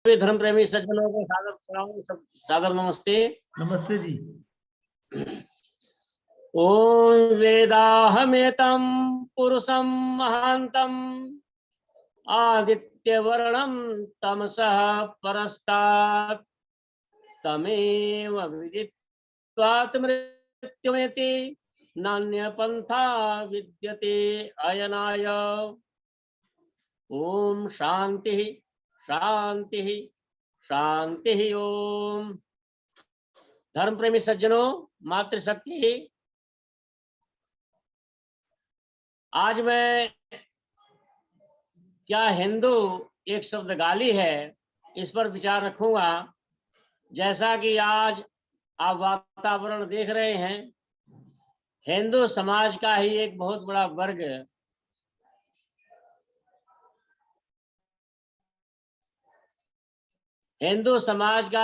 धर्म प्रेमी सज्जनों को सादर प्रणाम, सादर नमस्ते। नमस्ते जी। ओम वेदाहमेतं पुरुषं महांतं आदित्य वर्णं तमसः परस्तात् तमेव विदित्वात् मृत्युमेति नान्यपन्था विद्यते अयनाय। ओम शांति शांति शांति। ओम। धर्म प्रेमी सज्जनों, मातृशक्ति, आज मैं क्या हिंदू एक शब्द गाली है, इस पर विचार रखूंगा। जैसा कि आज आप वातावरण देख रहे हैं, हिंदू समाज का ही एक बहुत बड़ा वर्ग हिंदू समाज का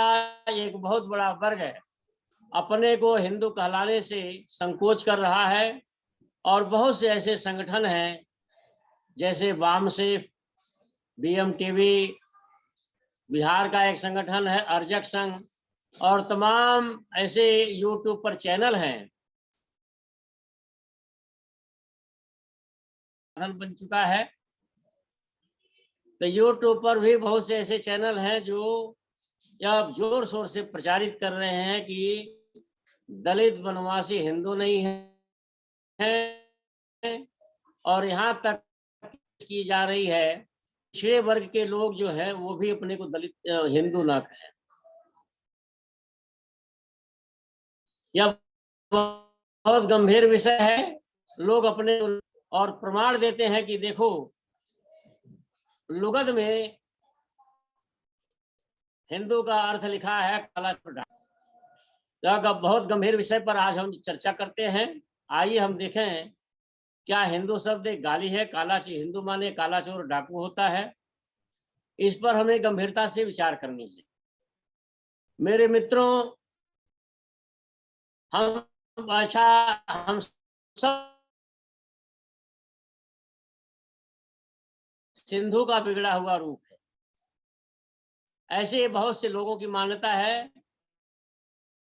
एक बहुत बड़ा वर्ग है अपने को हिंदू कहलाने से संकोच कर रहा है। और बहुत से ऐसे संगठन हैं जैसे वामसेफ, बीएमटीवी, बिहार का एक संगठन है अर्जक संघ, और तमाम ऐसे यूट्यूब पर चैनल हैं बन चुका है। तो यूट्यूब पर भी बहुत से ऐसे चैनल हैं जो अब जोर शोर से प्रचारित कर रहे हैं कि दलित वनवासी हिंदू नहीं है, और यहाँ तक की जा रही है पिछड़े वर्ग के लोग जो है वो भी अपने को दलित हिंदू ना कहें। यह बहुत गंभीर विषय है। लोग अपने और प्रमाण देते हैं कि देखो, लुगद में हिंदू का अर्थ लिखा है काला चोर। बहुत गंभीर विषय पर आज हम चर्चा करते हैं। आइए हम देखें, क्या हिंदू शब्द एक गाली है? काला हिंदू माने काला चोर डाकू होता है? इस पर हमें गंभीरता से विचार करनी है। मेरे मित्रों, हम सब सिंधु का बिगड़ा हुआ रूप है, ऐसे बहुत से लोगों की मान्यता है।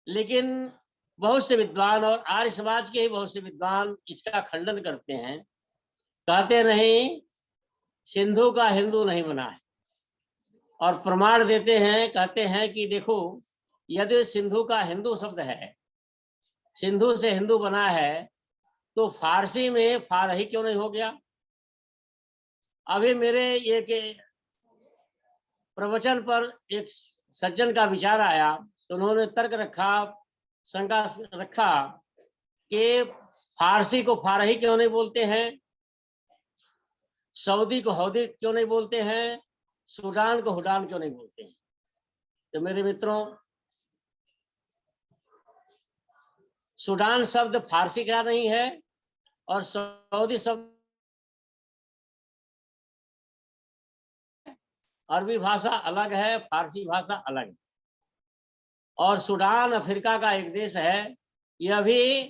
लेकिन बहुत से विद्वान और आर्य समाज के ही बहुत से विद्वान इसका खंडन करते हैं, कहते नहीं, सिंधु का हिंदू नहीं बना है, और प्रमाण देते हैं, कहते हैं कि देखो, यदि सिंधु का हिंदू शब्द है, सिंधु से हिंदू बना है, तो फारसी में फारही क्यों नहीं हो गया? अभी मेरे एक प्रवचन पर एक सज्जन का विचार आया, तो उन्होंने तर्क रखा, शंका रखा कि फारसी को फारही क्यों नहीं बोलते हैं, सऊदी को हौदी क्यों नहीं बोलते हैं, सूडान को हुडान क्यों नहीं बोलते हैं? तो मेरे मित्रों, सूडान शब्द फारसी का नहीं है, और सऊदी शब्द अरबी भाषा अलग है, फारसी भाषा अलग है। और सूडान अफ्रीका का एक देश है, यह भी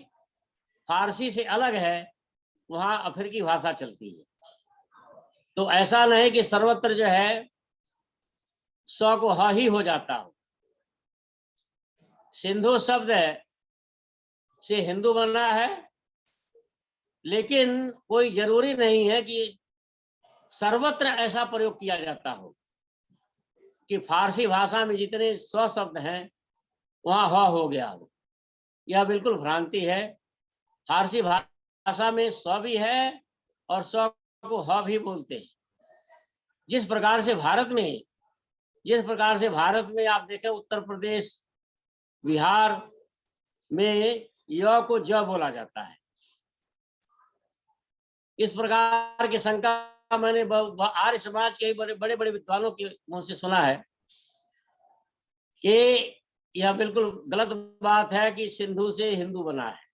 फारसी से अलग है, वहां अफ्रीकी भाषा चलती है। तो ऐसा नहीं कि सर्वत्र जो है सौ को ह ही हो जाता हो। सिंधु शब्द से हिंदू बना है, लेकिन कोई जरूरी नहीं है कि सर्वत्र ऐसा प्रयोग किया जाता हो कि फारसी भाषा में जितने 100 शब्द हैं वहां ह हो गया हो। यह बिल्कुल भ्रांति है। फारसी भाषा में 100 भी है और 100 को ह भी बोलते हैं। जिस प्रकार से आप देखें, उत्तर प्रदेश, बिहार में य को ज बोला जाता है। इस प्रकार की शंका मैंने आर्य समाज के बड़े बड़े विद्वानों के मुंह से सुना है कि यह बिल्कुल गलत बात है कि सिंधु से हिंदू बना है।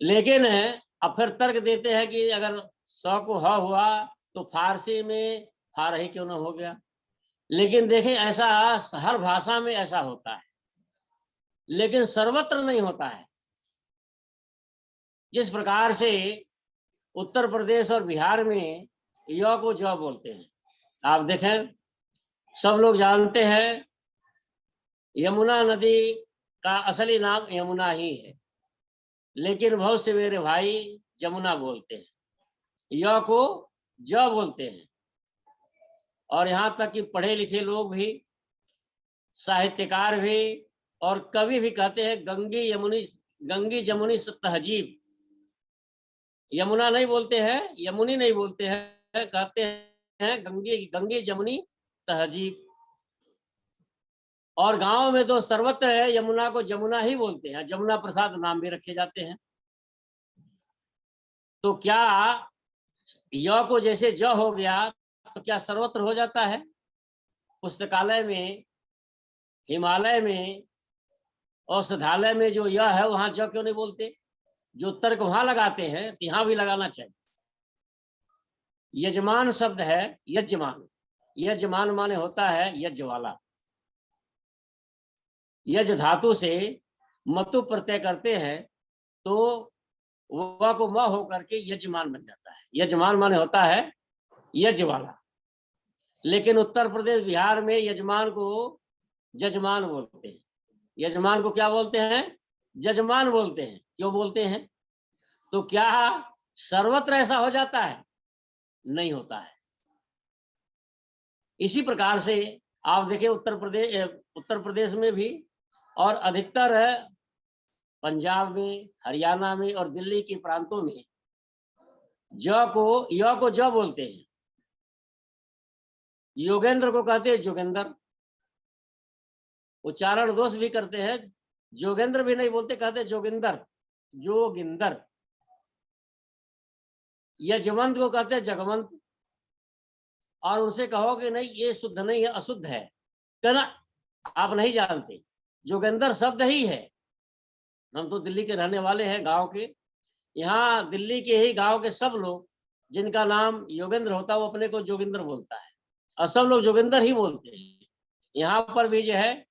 लेकिन अब फिर तर्क देते हैं कि अगर 100 को ह हुआ तो फारसी में फारही क्यों ना हो गया? लेकिन देखें, ऐसा हर भाषा में ऐसा होता है, लेकिन सर्वत्र नहीं होता है। जिस प्रकार से उत्तर प्रदेश और बिहार में य को ज बोलते हैं, आप देखें, सब लोग जानते हैं यमुना नदी का असली नाम यमुना ही है, लेकिन बहुत से मेरे भाई जमुना बोलते हैं, य को ज बोलते हैं। और यहाँ तक कि पढ़े लिखे लोग भी, साहित्यकार भी और कवि भी कहते हैं गंगी जमुनी तहजीब। यमुना नहीं बोलते हैं, यमुनी नहीं बोलते हैं, कहते हैं गंगी जमुनी तहजीब। और गांव में तो सर्वत्र है, यमुना को जमुना ही बोलते हैं, जमुना प्रसाद नाम भी रखे जाते हैं। तो क्या य को जैसे ज हो गया तो क्या सर्वत्र हो जाता है? पुस्तकालय में, हिमालय में, औषधालय में जो य है वहां ज क्यों नहीं बोलते? जो तर्क वहां लगाते हैं यहाँ भी लगाना चाहिए। यजमान शब्द है, यजमान, यजमान माने होता है यज्ञ वाला। यज धातु से मतु प्रत्यय करते हैं तो वह को म होकर के यजमान बन जाता है। यजमान माने होता है यज्ञ वाला। लेकिन उत्तर प्रदेश बिहार में यजमान को जजमान बोलते हैं। यजमान को क्या बोलते हैं? जजमान बोलते हैं। क्यों बोलते हैं? तो क्या सर्वत्र ऐसा हो जाता है? नहीं होता है। इसी प्रकार से आप देखिए उत्तर प्रदेश में भी और अधिकतर पंजाब में, हरियाणा में और दिल्ली के प्रांतों में य को ज बोलते हैं। योगेंद्र को कहते हैं जोगेंद्र, उच्चारण दोष भी करते हैं, जोगेंद्र भी नहीं बोलते, कहते जोगिंदर, जोगिंदर। यजवंत को कहते हैं जगवंत। और उनसे कहो कि नहीं ये शुद्ध नहीं है, अशुद्ध है, कहना आप नहीं जानते, जोगेंद्र शब्द ही है। हम तो दिल्ली के रहने वाले हैं, गांव के। यहाँ दिल्ली के ही गांव के सब लोग जिनका नाम योगेंद्र होता है वो अपने को जोगिंदर बोलता है, और सब लोग जोगिंदर ही बोलते हैं। यहाँ पर भी जो है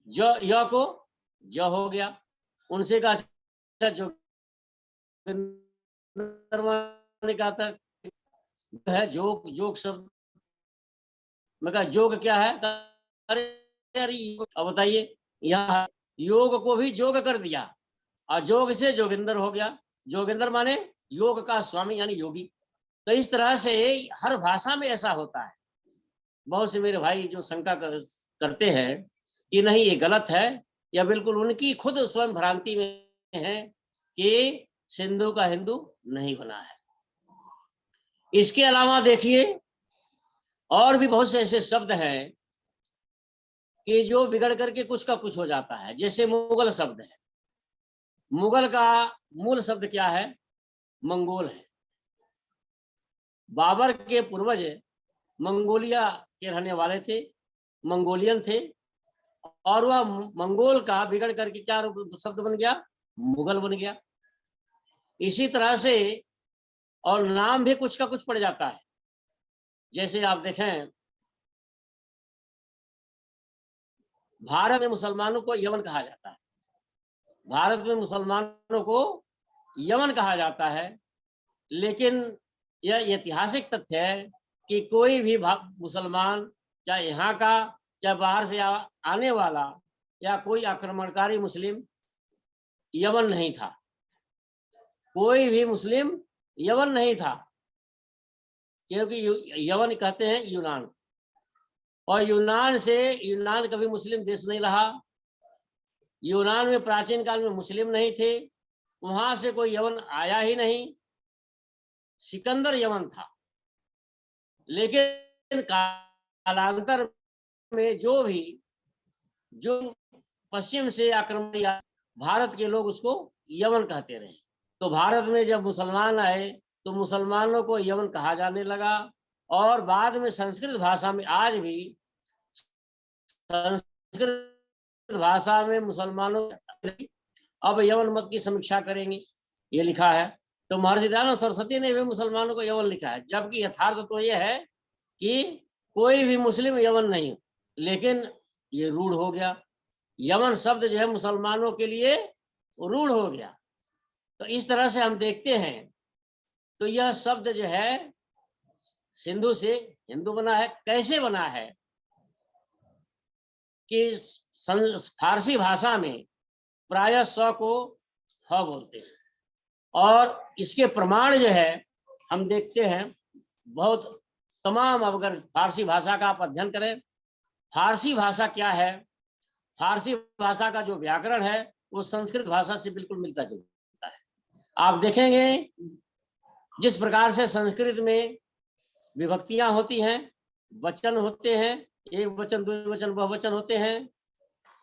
जो य को ज हो गया, उनसे कहा जोगिंदर ने कहा था है जोग, जोग शब्द। मैं कहा जोग क्या है? अरे अरे अब बताइए, यहाँ योग को भी जोग कर दिया और जोग से जोगिंदर हो गया। जोगिंदर माने योग का स्वामी यानी योगी। तो इस तरह से हर भाषा में ऐसा होता है। बहुत से मेरे भाई जो शंका करते हैं कि नहीं ये गलत है, या बिल्कुल उनकी खुद स्वयं भ्रांति में है कि सिंधु का हिंदू नहीं बना है। इसके अलावा देखिए और भी बहुत से ऐसे शब्द हैं कि जो बिगड़ करके कुछ का कुछ हो जाता है। जैसे मुगल शब्द है, मुगल का मूल शब्द क्या है? मंगोल है। बाबर के पूर्वज मंगोलिया के रहने वाले थे, मंगोलियन थे, और वह मंगोल का बिगड़ करके क्या शब्द बन गया? मुगल बन गया। इसी तरह से और नाम भी कुछ का कुछ पड़ जाता है। जैसे आप देखें भारत में मुसलमानों को यमन कहा जाता है, भारत में मुसलमानों को यमन कहा जाता है। लेकिन यह ऐतिहासिक तथ्य है कि कोई भी मुसलमान, चाहे यहाँ का चाहे बाहर से आने वाला, या कोई आक्रमणकारी मुस्लिम यमन नहीं था। कोई भी मुस्लिम यमन नहीं था, क्योंकि यमन कहते हैं यूनान, और यूनान कभी मुस्लिम देश नहीं रहा। यूनान में प्राचीन काल में मुस्लिम नहीं थे, वहां से कोई यमन आया ही नहीं। सिकंदर यमन था, लेकिन कालांतर में जो पश्चिम से आक्रमण किया, भारत के लोग उसको यमन कहते रहे। तो भारत में जब मुसलमान आए तो मुसलमानों को यमन कहा जाने लगा, और बाद में संस्कृत भाषा में, आज भी संस्कृत भाषा में मुसलमानों, अब यमन मत की समीक्षा करेंगे, ये लिखा है। तो महर्षि दयानंद सरस्वती ने भी मुसलमानों को यमन लिखा है, जबकि यथार्थ तो यह है कि कोई भी मुस्लिम यमन नहीं, लेकिन ये रूढ़ हो गया। यमन शब्द जो है मुसलमानों के लिए रूढ़ हो गया। तो इस तरह से हम देखते हैं, तो यह शब्द जो है सिंधु से हिंदू बना है। कैसे बना है? कि फारसी भाषा में प्रायः 100 को ह बोलते हैं, और इसके प्रमाण जो है हम देखते हैं बहुत तमाम। अब अगर फारसी भाषा का आप अध्ययन करें, फारसी भाषा क्या है, फारसी भाषा का जो व्याकरण है वो संस्कृत भाषा से बिल्कुल मिलता जुलता है। आप देखेंगे जिस प्रकार से संस्कृत में विभक्तियां होती हैं, वचन होते हैं, एक वचन, द्विवचन, बहुवचन होते हैं,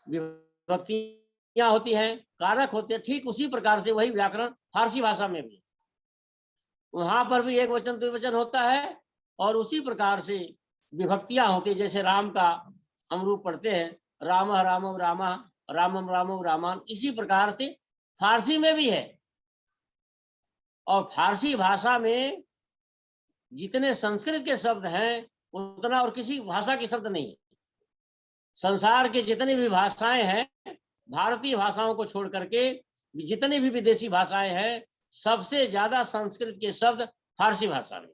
विभक्तियां होती हैं, कारक होते हैं, ठीक उसी प्रकार से वही व्याकरण फारसी भाषा में भी, वहां पर भी एक वचन द्विवचन होता है और उसी प्रकार से विभक्तियां होती है। जैसे राम का हम रूप पढ़ते हैं, राम रामो रामा, रामम रामो रामान, इसी प्रकार से फारसी में भी है। और फारसी भाषा में जितने संस्कृत के शब्द हैं उतना और किसी भाषा के शब्द नहीं है। संसार के जितनी भी भाषाएं हैं, भारतीय भाषाओं को छोड़ करके जितनी भी विदेशी भाषाएं हैं, सबसे ज्यादा संस्कृत के शब्द फारसी भाषा में।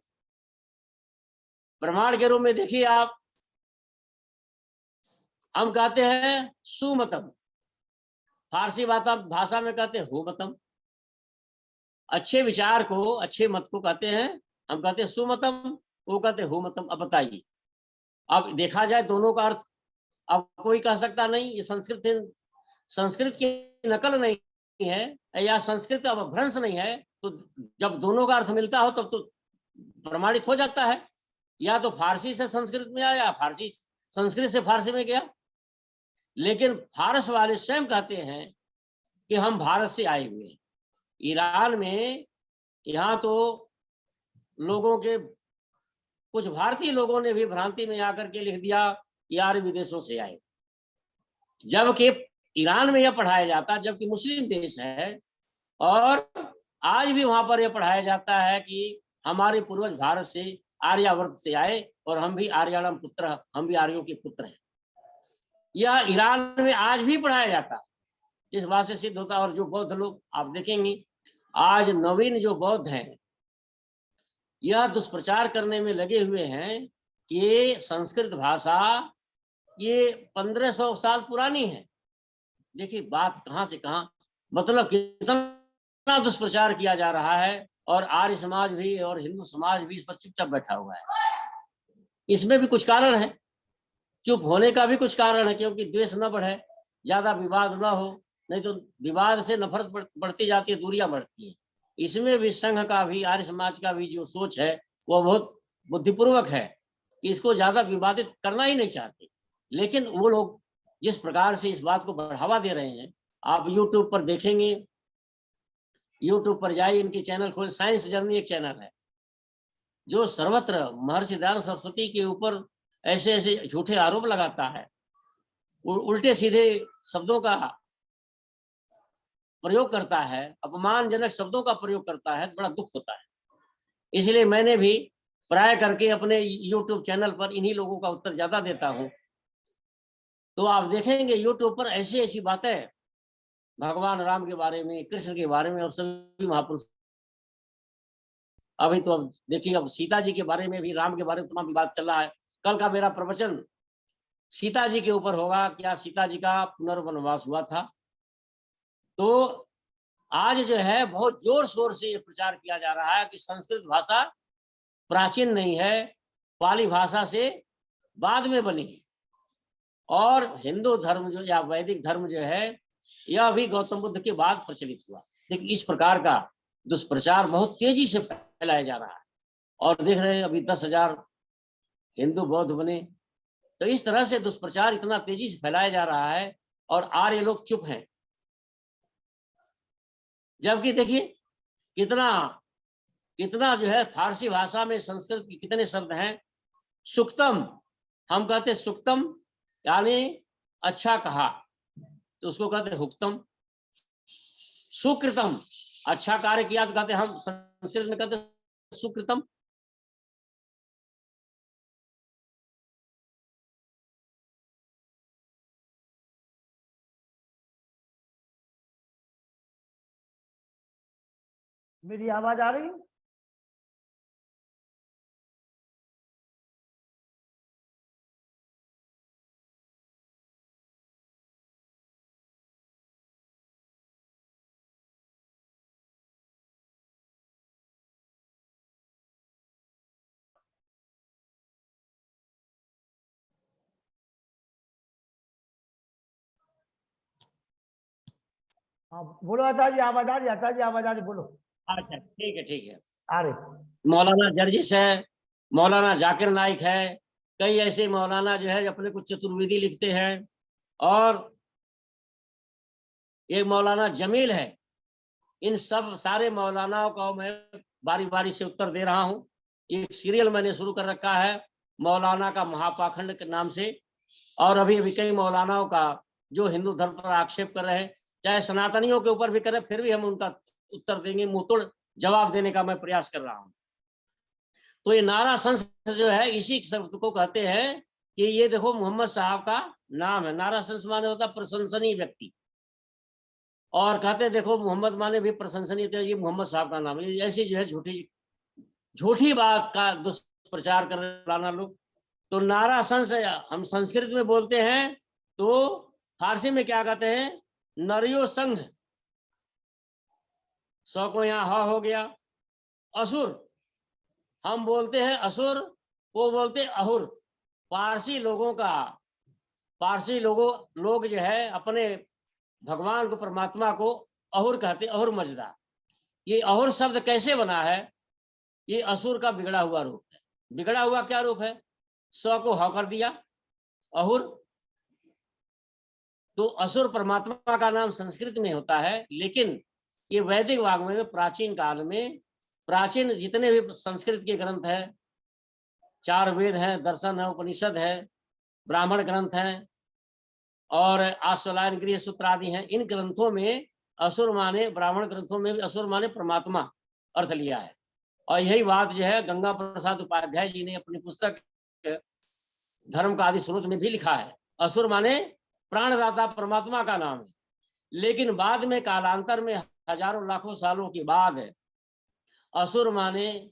प्रमाण के रूप में देखिए आप, हम कहते हैं सुमतम, फारसी भाषा में कहते हैं हुमतम। अच्छे विचार को, अच्छे मत को कहते हैं, हम कहते हैं सुमतम, वो कहते हैं हुमतम। अब बताइए, अब देखा जाए दोनों का अर्थ, अब कोई कह सकता नहीं ये संस्कृत की नकल नहीं है या संस्कृत अब भ्रंश नहीं है। तो जब दोनों का अर्थ मिलता हो तब तो प्रमाणित हो जाता है, या तो फारसी से संस्कृत में आया, फारसी संस्कृत से फारसी में गया। लेकिन फारस वाले स्वयं कहते हैं कि हम भारत से आए हुए हैं। ईरान में यहाँ तो लोगों के, कुछ भारतीय लोगों ने भी भ्रांति में आकर के लिख दिया यार विदेशों से आए, जबकि ईरान में यह पढ़ाया जाता, जबकि मुस्लिम देश है, और आज भी वहां पर यह पढ़ाया जाता है कि हमारे पूर्वज भारत से, आर्यावर्त से आए और हम भी आर्याणम पुत्र, हम भी आर्यों के पुत्र हैं। यह ईरान में आज भी पढ़ाया जाता, जिस बात से सिद्ध होता। और जो बौद्ध लोग आप देखेंगे, आज नवीन जो बौद्ध हैं, यह दुष्प्रचार करने में लगे हुए हैं कि संस्कृत भाषा ये 1500 साल पुरानी है। देखिए बात कहां से कहां, मतलब कितना दुष्प्रचार किया जा रहा है, और आर्य समाज भी और हिंदू समाज भी इस पर चुपचाप बैठा हुआ है। इसमें भी कुछ कारण है, चुप होने का भी कुछ कारण है, क्योंकि द्वेष न बढ़े, ज्यादा विवाद न हो, नहीं तो विवाद से नफरत बढ़ती जाती है, दूरियां बढ़ती है। इसमें भी संघ का भी, आर्य समाज का भी जो सोच है वो बहुत बुद्धिपूर्वक है कि इसको ज्यादा विवादित करना ही नहीं चाहते। लेकिन वो लोग जिस प्रकार से इस बात को बढ़ावा दे रहे हैं, आप यूट्यूब पर देखेंगे, यूट्यूब पर जाइए, इनके चैनल खोल, साइंस जर्नी एक चैनल है जो सर्वत्र महर्षि दयानंद सरस्वती के ऊपर ऐसे ऐसे झूठे आरोप लगाता है, उल्टे सीधे शब्दों का प्रयोग करता है, अपमानजनक शब्दों का प्रयोग करता है, बड़ा दुख होता है। इसलिए मैंने भी प्राय करके अपने YouTube चैनल पर इन्हीं लोगों का उत्तर ज्यादा देता हूं। तो आप देखेंगे YouTube पर ऐसी ऐसी बातें भगवान राम के बारे में, कृष्ण के बारे में और सभी महापुरुष। अभी तो अब देखिए, अब सीता जी के बारे में भी, राम के बारे में तमाम विवाद चल रहा है। कल का मेरा प्रवचन सीता जी के ऊपर होगा, क्या सीता जी का पुनर्वनवास हुआ था। तो आज जो है बहुत जोर शोर से प्रचार किया जा रहा है कि संस्कृत भाषा प्राचीन नहीं है, पाली भाषा से बाद में बनी है, और हिंदू धर्म जो या वैदिक धर्म जो है यह भी गौतम बुद्ध के बाद प्रचलित हुआ। देखिए इस प्रकार का दुष्प्रचार बहुत तेजी से फैलाया जा रहा है, और देख रहे हैं अभी 10,000 हिंदू बौद्ध बने। तो इस तरह से दुष्प्रचार इतना तेजी से फैलाया जा रहा है और आर्य लोग चुप हैं। जबकि देखिए कितना कितना जो है फारसी भाषा में संस्कृत के कितने शब्द हैं। सुक्तम, हम कहते हैं सुक्तम यानी अच्छा कहा, तो उसको कहते हैं हुक्तम। सुकृतम, अच्छा कार्य किया तो कहते हैं, हम संस्कृत में कहते हैं सुकृतम। मेरी आवाज आ रही है? हाँ बोलो आचार्य जी, आवाज आ रही है, आचार्य जी आवाज आ रही, बोलो। अच्छा ठीक है ठीक है। आ रही। मौलाना जर्जिस है, मौलाना जाकिर नाइक है, कई ऐसे मौलाना जो है अपने कुछ चतुर्वेदी लिखते हैं। और एक मौलाना जमील है। इन सब सारे मौलानाओं का मैं बारी बारी से उत्तर दे रहा हूँ। एक सीरियल मैंने शुरू कर रखा है मौलाना का महापाखंड के नाम से। और अभी अभी कई मौलानाओं का जो हिंदू धर्म पर आक्षेप कर रहे हैं, चाहे सनातनियों के ऊपर भी करें, फिर भी हम उनका उत्तर देंगे, मुंहतोड़ जवाब देने का मैं प्रयास कर रहा हूँ। तो ये नारा संस जो है इसी शब्द को कहते हैं कि ये देखो मोहम्मद साहब का नाम है। नारा संस माने होता प्रशंसनीय व्यक्ति, और कहते देखो मोहम्मद माने भी प्रशंसनीय, तो ये मोहम्मद साहब का नाम है। ऐसी जो है झूठी झूठी बात का दुष्प्रचार कर रहे लोग। तो नारा संस हम संस्कृत में बोलते हैं, तो फारसी में क्या कहते हैं, नरियो संघ, सौ को यहाँ ह हो गया। असुर हम बोलते हैं असुर, वो बोलते अहुर। पारसी लोगों का, पारसी लोग जो है अपने भगवान को, परमात्मा को अहुर कहते, अहुर मजदा। ये अहुर शब्द कैसे बना है, ये असुर का बिगड़ा हुआ रूप है। बिगड़ा हुआ क्या रूप है, स को ह कर दिया, अहुर। तो असुर परमात्मा का नाम संस्कृत में होता है, लेकिन ये वैदिक वाङ्मय में प्राचीन काल में, प्राचीन जितने भी संस्कृत के ग्रंथ है, 4 वेद हैं, दर्शन है, उपनिषद है, ब्राह्मण ग्रंथ हैं और आश्वलायन गृह सूत्र आदि हैं, इन ग्रंथों में असुर माने, ब्राह्मण ग्रंथों में भी असुर माने परमात्मा अर्थ लिया है। और यही बात जो है गंगा प्रसाद उपाध्याय जी ने अपनी पुस्तक धर्म का आदि स्रोत में भी लिखा है। असुर माने प्राणदाता परमात्मा का नाम है। लेकिन बाद में कालांतर में हजारों लाखों सालों के बाद असुर माने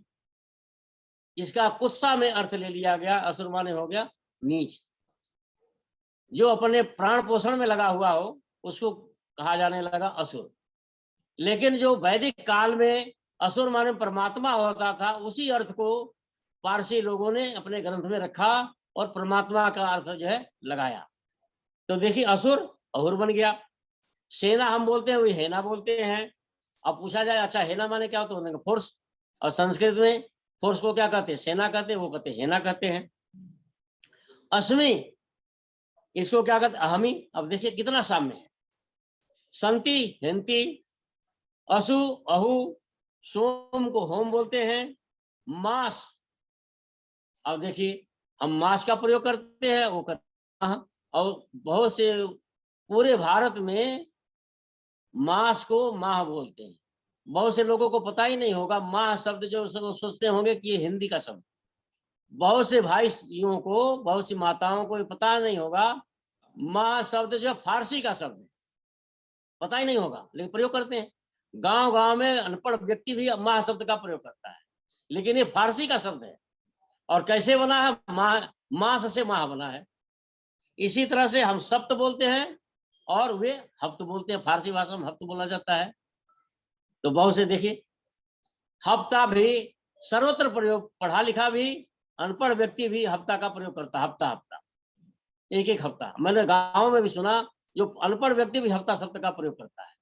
इसका कुत्सा में अर्थ ले लिया गया। असुर माने हो गया नीच, जो अपने प्राण पोषण में लगा हुआ हो उसको कहा जाने लगा असुर। लेकिन जो वैदिक काल में असुर माने परमात्मा होता था, उसी अर्थ को पारसी लोगों ने अपने ग्रंथ में रखा और परमात्मा का अर्थ जो है लगाया। तो देखिए असुर अहुर बन गया। सेना हम बोलते हैं, वही हेना बोलते हैं। अब पूछा जाए अच्छा हेना माने क्या होता है, फोर्स। और संस्कृत में फोर्स को क्या कहते हैं, सेना कहते हैं, वो कहते हैं हेना कहते हैं। अस्मि इसको क्या कहते, अहमी। अब देखिए कितना साम्य है। संति हिंती, असु अहु, सोम को होम बोलते हैं, मास। अब देखिए हम मास का प्रयोग करते हैं, वो कहते हैं। और बहुत से पूरे भारत में मास को माह बोलते हैं। बहुत से लोगों को पता ही नहीं होगा माह शब्द, जो सब सोचते होंगे कि ये हिंदी का शब्द। बहुत से भाइयों को, बहुत सी माताओं को पता नहीं होगा माँ शब्द जो फारसी का शब्द है, पता ही नहीं होगा, लेकिन प्रयोग करते हैं। गांव गांव में अनपढ़ व्यक्ति भी माँ शब्द का प्रयोग करता है, लेकिन ये फारसी का शब्द है। और कैसे बना है, मास से माह बना है। इसी तरह से हम सप्त बोलते हैं और वे हफ्त बोलते हैं। फारसी भाषा में हफ्त बोला जाता है। तो बहुत से देखिए हफ्ता भी सर्वत्र प्रयोग, पढ़ा लिखा भी, अनपढ़ व्यक्ति भी हफ्ता का प्रयोग करता है। हफ्ता हफ्ता एक एक हफ्ता, मैंने गांव में भी सुना जो अनपढ़ व्यक्ति भी हफ्ता शब्द का प्रयोग करता है।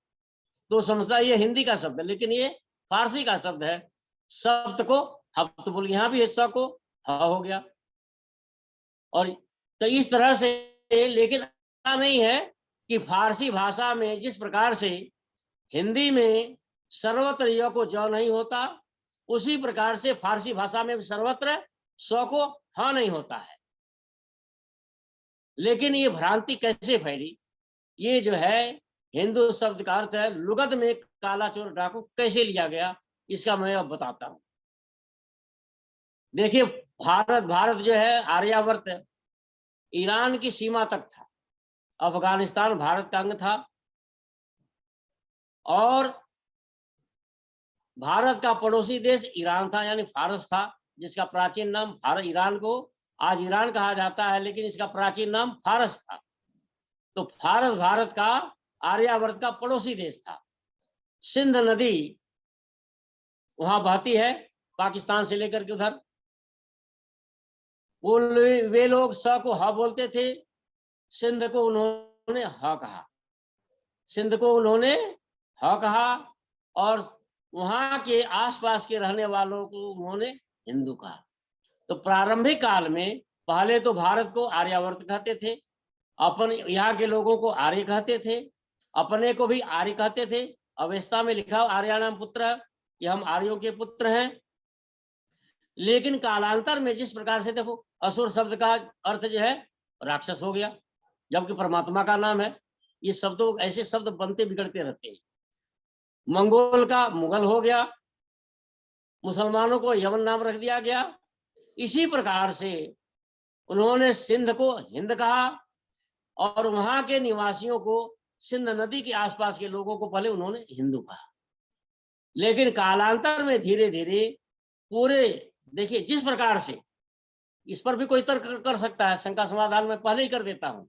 तो समझता है ये हिंदी का शब्द है, लेकिन ये फारसी का शब्द है। शब्द को हफ्त बोल, यहाँ भी हिस्सा को ह हो गया। और तो इस तरह से, लेकिन ऐसा नहीं है कि फारसी भाषा में जिस प्रकार से हिंदी में सर्वत्र य को ज नहीं होता, उसी प्रकार से फारसी भाषा में भी सर्वत्र स को ह नहीं होता है। लेकिन ये भ्रांति कैसे फैली, ये जो है हिंदू शब्द का अर्थ है लुगत में काला चोर डाकू कैसे लिया गया, इसका मैं अब बताता हूं। देखिए भारत जो है आर्यावर्त ईरान की सीमा तक था। अफगानिस्तान भारत का अंग था और भारत का पड़ोसी देश ईरान था, यानी फारस था, जिसका प्राचीन नाम भारत, ईरान को आज ईरान कहा जाता है, लेकिन इसका प्राचीन नाम फारस था। तो फारस भारत का, आर्यावर्त का पड़ोसी देश था। सिंध नदी वहां बहती है पाकिस्तान से लेकर के उधर। वो वे लोग स को ह बोलते थे, सिंध को उन्होंने ह कहा। सिंध को उन्होंने ह कहा, और वहां के आसपास के रहने वालों को उन्होंने हिंदू कहा। तो प्रारंभिक काल में पहले तो भारत को आर्यावर्त कहते थे, अपन यहाँ के लोगों को आर्य कहते थे, अपने को भी आर्य कहते थे। अवेस्ता में लिखा आर्याणाम पुत्र, कि हम आर्यों के पुत्र हैं। लेकिन कालांतर में जिस प्रकार से देखो, असुर शब्द का अर्थ जो है राक्षस हो गया, जबकि परमात्मा का नाम है। ये शब्दों, ऐसे शब्द बनते बिगड़ते रहते हैं। मंगोल का मुगल हो गया, मुसलमानों को यमन नाम रख दिया गया। इसी प्रकार से उन्होंने सिंध को हिंद कहा, और वहां के निवासियों को, सिंध नदी के आसपास के लोगों को पहले उन्होंने हिंदू कहा। लेकिन कालांतर में धीरे धीरे पूरे, देखिए जिस प्रकार से, इस पर भी कोई तर्क कर सकता है, शंका समाधान में पहले ही कर देता हूं।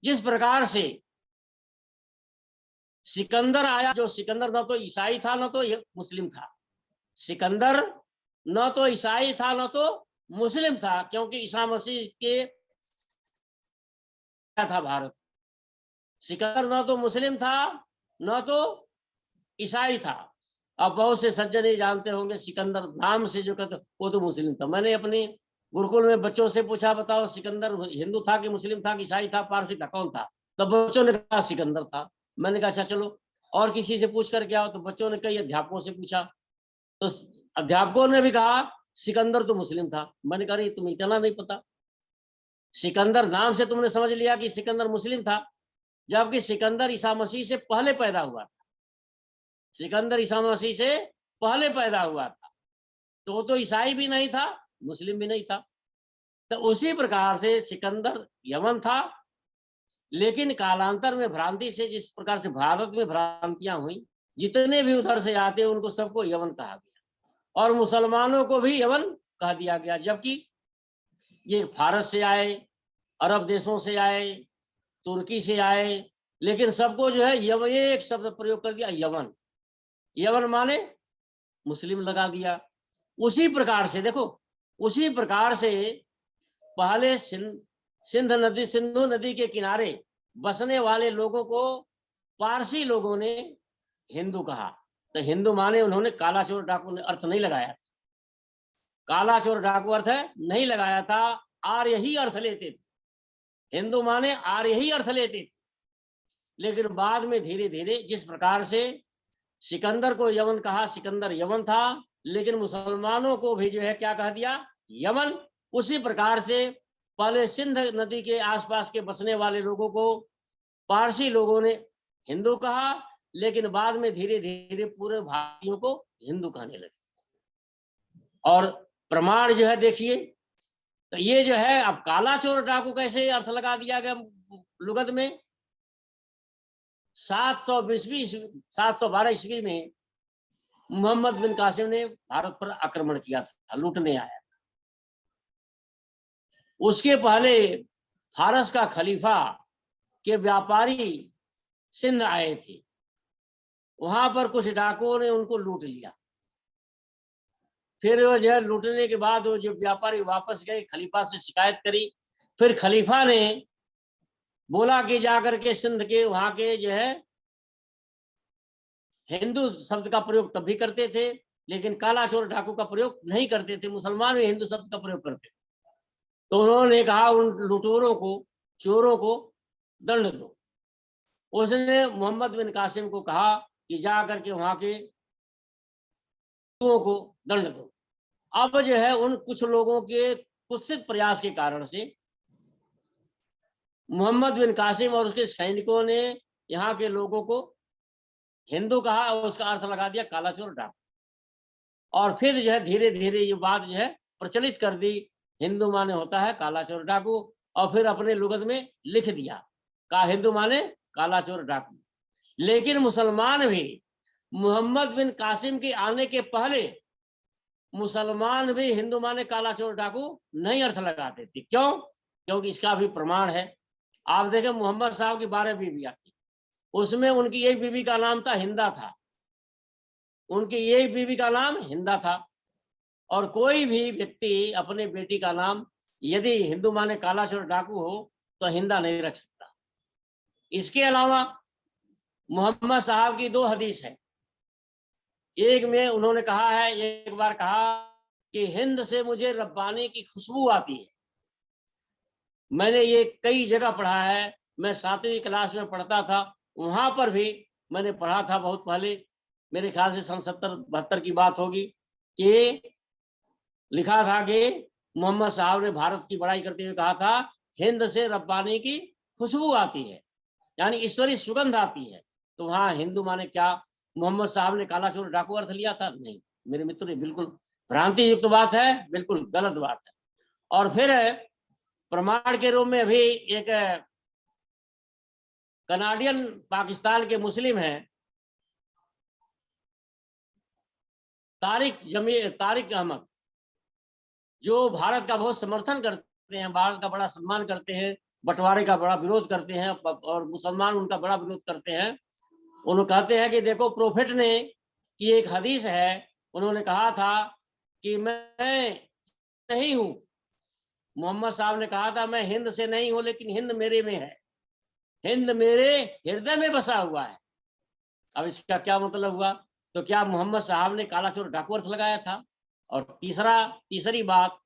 जिस प्रकार से सिकंदर आया, जो सिकंदर न तो ईसाई था न तो मुस्लिम था। सिकंदर न तो ईसाई था न तो मुस्लिम था, क्योंकि ईसा मसीह के था भारत। सिकंदर न तो मुस्लिम था न तो ईसाई था। अब बहुत से सज्जन ये जानते होंगे, सिकंदर नाम से जो कहते वो तो मुस्लिम था। मैंने अपनी गुरुकुल में बच्चों से पूछा, बताओ सिकंदर हिंदू था कि मुस्लिम था कि ईसाई था, पारसी था, कौन था? तब बच्चों ने कहा सिकंदर था। मैंने कहा अच्छा चलो और किसी से पूछ कर के आओ। तो बच्चों ने कई अध्यापकों से पूछा, तो अध्यापकों ने भी कहा सिकंदर तो मुस्लिम था। मैंने कहा तुम्हें इतना नहीं पता, सिकंदर नाम से तुमने समझ लिया कि सिकंदर मुस्लिम था, जबकि सिकंदर ईसा मसीह से पहले पैदा हुआ था। सिकंदर ईसा मसीह से पहले पैदा हुआ था, तो वो तो ईसाई भी नहीं था, मुस्लिम भी नहीं था। तो उसी प्रकार से सिकंदर यमन था, लेकिन कालांतर में भ्रांति से, जिस प्रकार से भारत में भ्रांतियां हुई, जितने भी उधर से आते उनको सबको यमन कहा गया, और मुसलमानों को भी यमन कह दिया गया। जबकि ये फारस से आए, अरब देशों से आए, तुर्की से आए, लेकिन सबको जो है एक शब्द प्रयोग कर दिया, यमन। यमन माने मुस्लिम लगा दिया। उसी प्रकार से देखो, उसी प्रकार से पहले सिंधु नदी के किनारे बसने वाले लोगों को पारसी लोगों ने हिंदू कहा। तो हिंदू माने उन्होंने काला चोर डाकू अर्थ नहीं लगाया, काला चोर डाकू अर्थ नहीं लगाया था, आर्य ही अर्थ लेते थे। हिंदू माने आर्य ही अर्थ लेते थे। लेकिन बाद में धीरे धीरे जिस प्रकार से सिकंदर को यमन कहा, सिकंदर यमन था, लेकिन मुसलमानों को भी जो है क्या कह दिया, यमन। उसी प्रकार से पहले सिंध नदी के आसपास के बसने वाले लोगों को पारसी लोगों ने हिंदू कहा, लेकिन बाद में धीरे धीरे पूरे भारतीयों को हिंदू कहने लगे। और प्रमाण जो है देखिए, तो ये जो है, अब काला चोर डाकू कैसे अर्थ लगा दिया गया लुगत में। 712 ईस्वी में मोहम्मद बिन कासिम ने भारत पर आक्रमण किया था, लूटने आया। उसके पहले फारस का खलीफा के व्यापारी सिंध आए थे, वहां पर कुछ डाकुओं ने उनको लूट लिया। फिर वो जो है लूटने के बाद वो जो व्यापारी वापस गए, खलीफा से शिकायत करी। फिर खलीफा ने बोला कि जाकर के सिंध के वहां के जो है हिंदू शब्द का प्रयोग तब भी करते थे, लेकिन काला चोर डाकू का प्रयोग नहीं करते थे। मुसलमान भी हिंदू शब्द का प्रयोग करते थे। तो उन्होंने कहा उन लुटेरों को, चोरों को दंड दो। उसने मोहम्मद बिन कासिम को कहा कि जा करके वहां के को दंड दो। अब जो है उन कुछ लोगों के कुत्सित प्रयास के कारण से मोहम्मद बिन कासिम और उसके सैनिकों ने यहाँ के लोगों को हिंदू कहा और उसका अर्थ लगा दिया काला चोर डाकू। और फिर जो है धीरे धीरे ये बात जो है प्रचलित कर दी, हिंदू माने होता है काला चोर डाकू, और फिर अपने लुगत में लिख दिया का हिंदू माने काला चोर डाकू। लेकिन मुसलमान भी मोहम्मद बिन कासिम के आने के पहले मुसलमान भी हिंदू माने काला चोर डाकू नहीं अर्थ लगाते थे। क्यों? क्योंकि इसका भी प्रमाण है। आप देखें मोहम्मद साहब की 12 बीवियां थी, उसमें उनकी एक बीवी का नाम था हिंदा था, उनकी एक बीवी का नाम हिंदा था। और कोई भी व्यक्ति अपने बेटी का नाम यदि हिंदू माने काला चोर डाकू हो तो हिंदा नहीं रख सकता। इसके अलावा मोहम्मद साहब की 2 हदीस है। एक में उन्होंने कहा है, एक बार कहा कि हिंद से मुझे रब्बानी की खुशबू आती है। मैंने ये कई जगह पढ़ा है, मैं 7वीं क्लास में पढ़ता था, वहां पर भी मैंने पढ़ा था बहुत पहले, मेरे ख्याल से सन 70-72 की बात होगी, कि लिखा था कि मोहम्मद साहब ने भारत की बड़ाई करते हुए कहा था, हिंद से रब्बानी की खुशबू आती है, यानी ईश्वरी सुगंध आती है। तो वहां हिंदू माने क्या, मोहम्मद साहब ने काला चोर डाकू अर्थ लिया था? नहीं मेरे मित्र, ये बिल्कुल भ्रांति युक्त बात है, बिल्कुल गलत बात है। और फिर प्रमाण के रूप में अभी एक कनाडियन पाकिस्तान के मुस्लिम हैं, तारिक अहमद, जो भारत का बहुत समर्थन करते हैं, भारत का बड़ा सम्मान करते हैं, बंटवारे का बड़ा विरोध करते हैं, और मुसलमान उनका बड़ा विरोध करते हैं। उन्होंने कहते हैं कि देखो, प्रोफेट ने की एक हदीस है, उन्होंने कहा था कि मैं नहीं हूं, मोहम्मद साहब ने कहा था मैं हिंद से नहीं हूं, लेकिन हिंद मेरे में है, हिंद मेरे हृदय में बसा हुआ है। अब इसका क्या मतलब हुआ? तो क्या मोहम्मद साहब ने काला चोर डाकू अर्थ लगाया था? और तीसरी बात,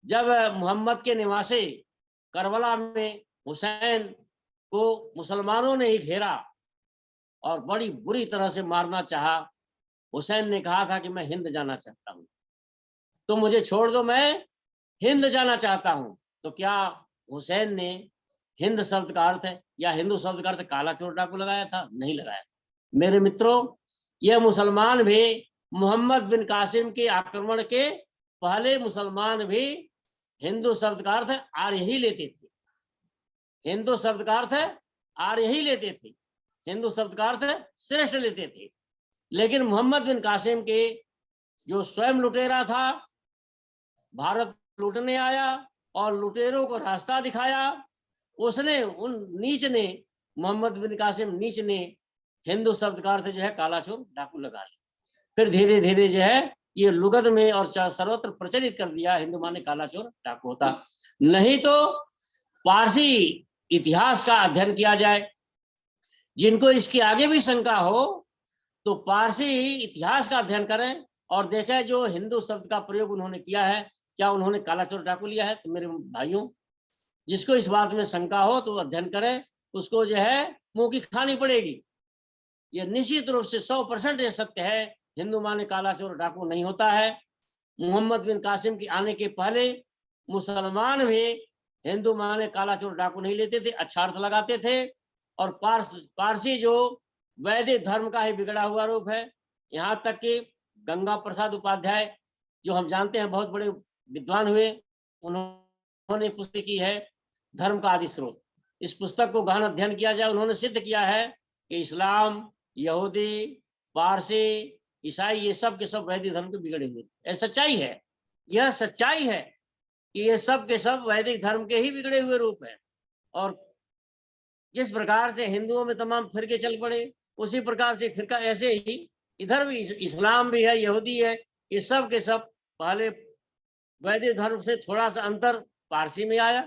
जब मोहम्मद के निवासे करबला में हुसैन को मुसलमानों ने ही घेरा और बड़ी बुरी तरह से मारना चाहा, हुसैन ने कहा था कि मैं हिंद जाना चाहता हूं, तो मुझे छोड़ दो, मैं हिंद जाना चाहता हूं। तो क्या हुसैन ने हिंद शब्द का अर्थ है या हिंदू शब्द का अर्थ काला चोर डाकू लगाया था? नहीं लगाया। मेरे मित्रों, यह मुसलमान भी, मोहम्मद बिन कासिम के आक्रमण के पहले मुसलमान भी हिंदू शब्द का अर्थ आर्य ही लेते थे, हिंदू शब्द का अर्थ आर्य ही लेते थे, हिंदू शब्द का अर्थ श्रेष्ठ लेते थे। लेकिन मोहम्मद बिन कासिम के जो स्वयं लुटेरा था, भारत लूटने आया और लुटेरों को रास्ता दिखाया, उसने, उन नीच ने, मोहम्मद बिन कासिम नीच ने हिंदू शब्द का अर्थ जो है काला चोर डाकू लगा लिया। फिर धीरे धीरे जो है ये लुगत में और सर्वत्र प्रचलित कर दिया, हिंदू माने काला चोर डाकू होता। नहीं तो पारसी इतिहास का अध्ययन किया जाए, जिनको इसके आगे भी शंका हो तो पारसी इतिहास का अध्ययन करें और देखें जो हिंदू शब्द का प्रयोग उन्होंने किया है, क्या उन्होंने काला चोर डाकू लिया है? तो मेरे भाइयों, जिसको इस बात में शंका हो तो अध्ययन करें, उसको जो है मुंह की खानी पड़ेगी। यह निश्चित रूप से 100% ये सत्य है, हिंदू माने काला चोर डाकू नहीं होता है। मोहम्मद बिन कासिम के आने के पहले मुसलमान भी हिंदू माने काला चोर डाकू नहीं लेते थे, अच्छा अर्थ लगाते थे। और पारसी जो वैदिक धर्म का ही बिगड़ा हुआ रूप है, यहाँ तक कि गंगा प्रसाद उपाध्याय, जो हम जानते हैं बहुत बड़े विद्वान हुए, उन्होंने पुस्तक की है धर्म का आदि स्रोत। इस पुस्तक को गहन अध्ययन किया जाए, उन्होंने सिद्ध किया है कि इस्लाम, यहूदी, पारसी, ईसाई, ये सब के सब वैदिक धर्म के बिगड़े हुए। यह सच्चाई है, यह सच्चाई है कि ये सब के सब वैदिक धर्म के ही बिगड़े हुए रूप है। और जिस प्रकार से हिंदुओं में तमाम फिरके चल पड़े, उसी प्रकार से फिरका ऐसे ही इधर भी इस्लाम भी है, यहूदी है, ये सब के सब पहले वैदिक धर्म से थोड़ा सा अंतर पारसी में आया,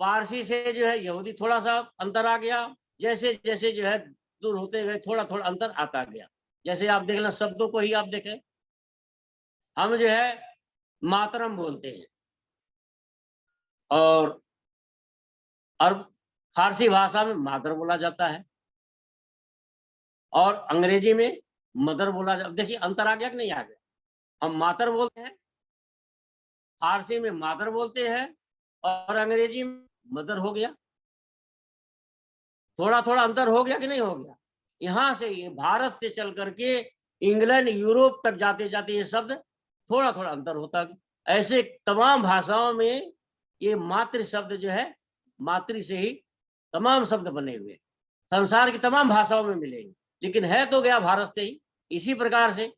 पारसी से जो है यहूदी थोड़ा सा अंतर आ गया, जैसे जैसे जो है दूर होते गए थोड़ा थोड़ा अंतर आता गया। जैसे आप देख लें, शब्दों को ही आप देखें, हम जो है मातरम बोलते हैं और अरब फारसी भाषा में मादर बोला जाता है और अंग्रेजी में मदर बोला जाता है। देखिए अंतर आ गया कि नहीं आ गया? हम मातर बोलते हैं, फारसी में मादर बोलते हैं और अंग्रेजी में मदर हो गया। थोड़ा थोड़ा अंतर हो गया कि नहीं हो गया? यहाँ से ये भारत से चल करके इंग्लैंड, यूरोप तक जाते जाते ये शब्द थोड़ा थोड़ा अंतर होता गया। ऐसे तमाम भाषाओं में ये मातृ शब्द जो है, मातृ से ही तमाम शब्द बने हुए संसार की तमाम भाषाओं में मिलेंगे, लेकिन है तो गया भारत से ही। इसी प्रकार से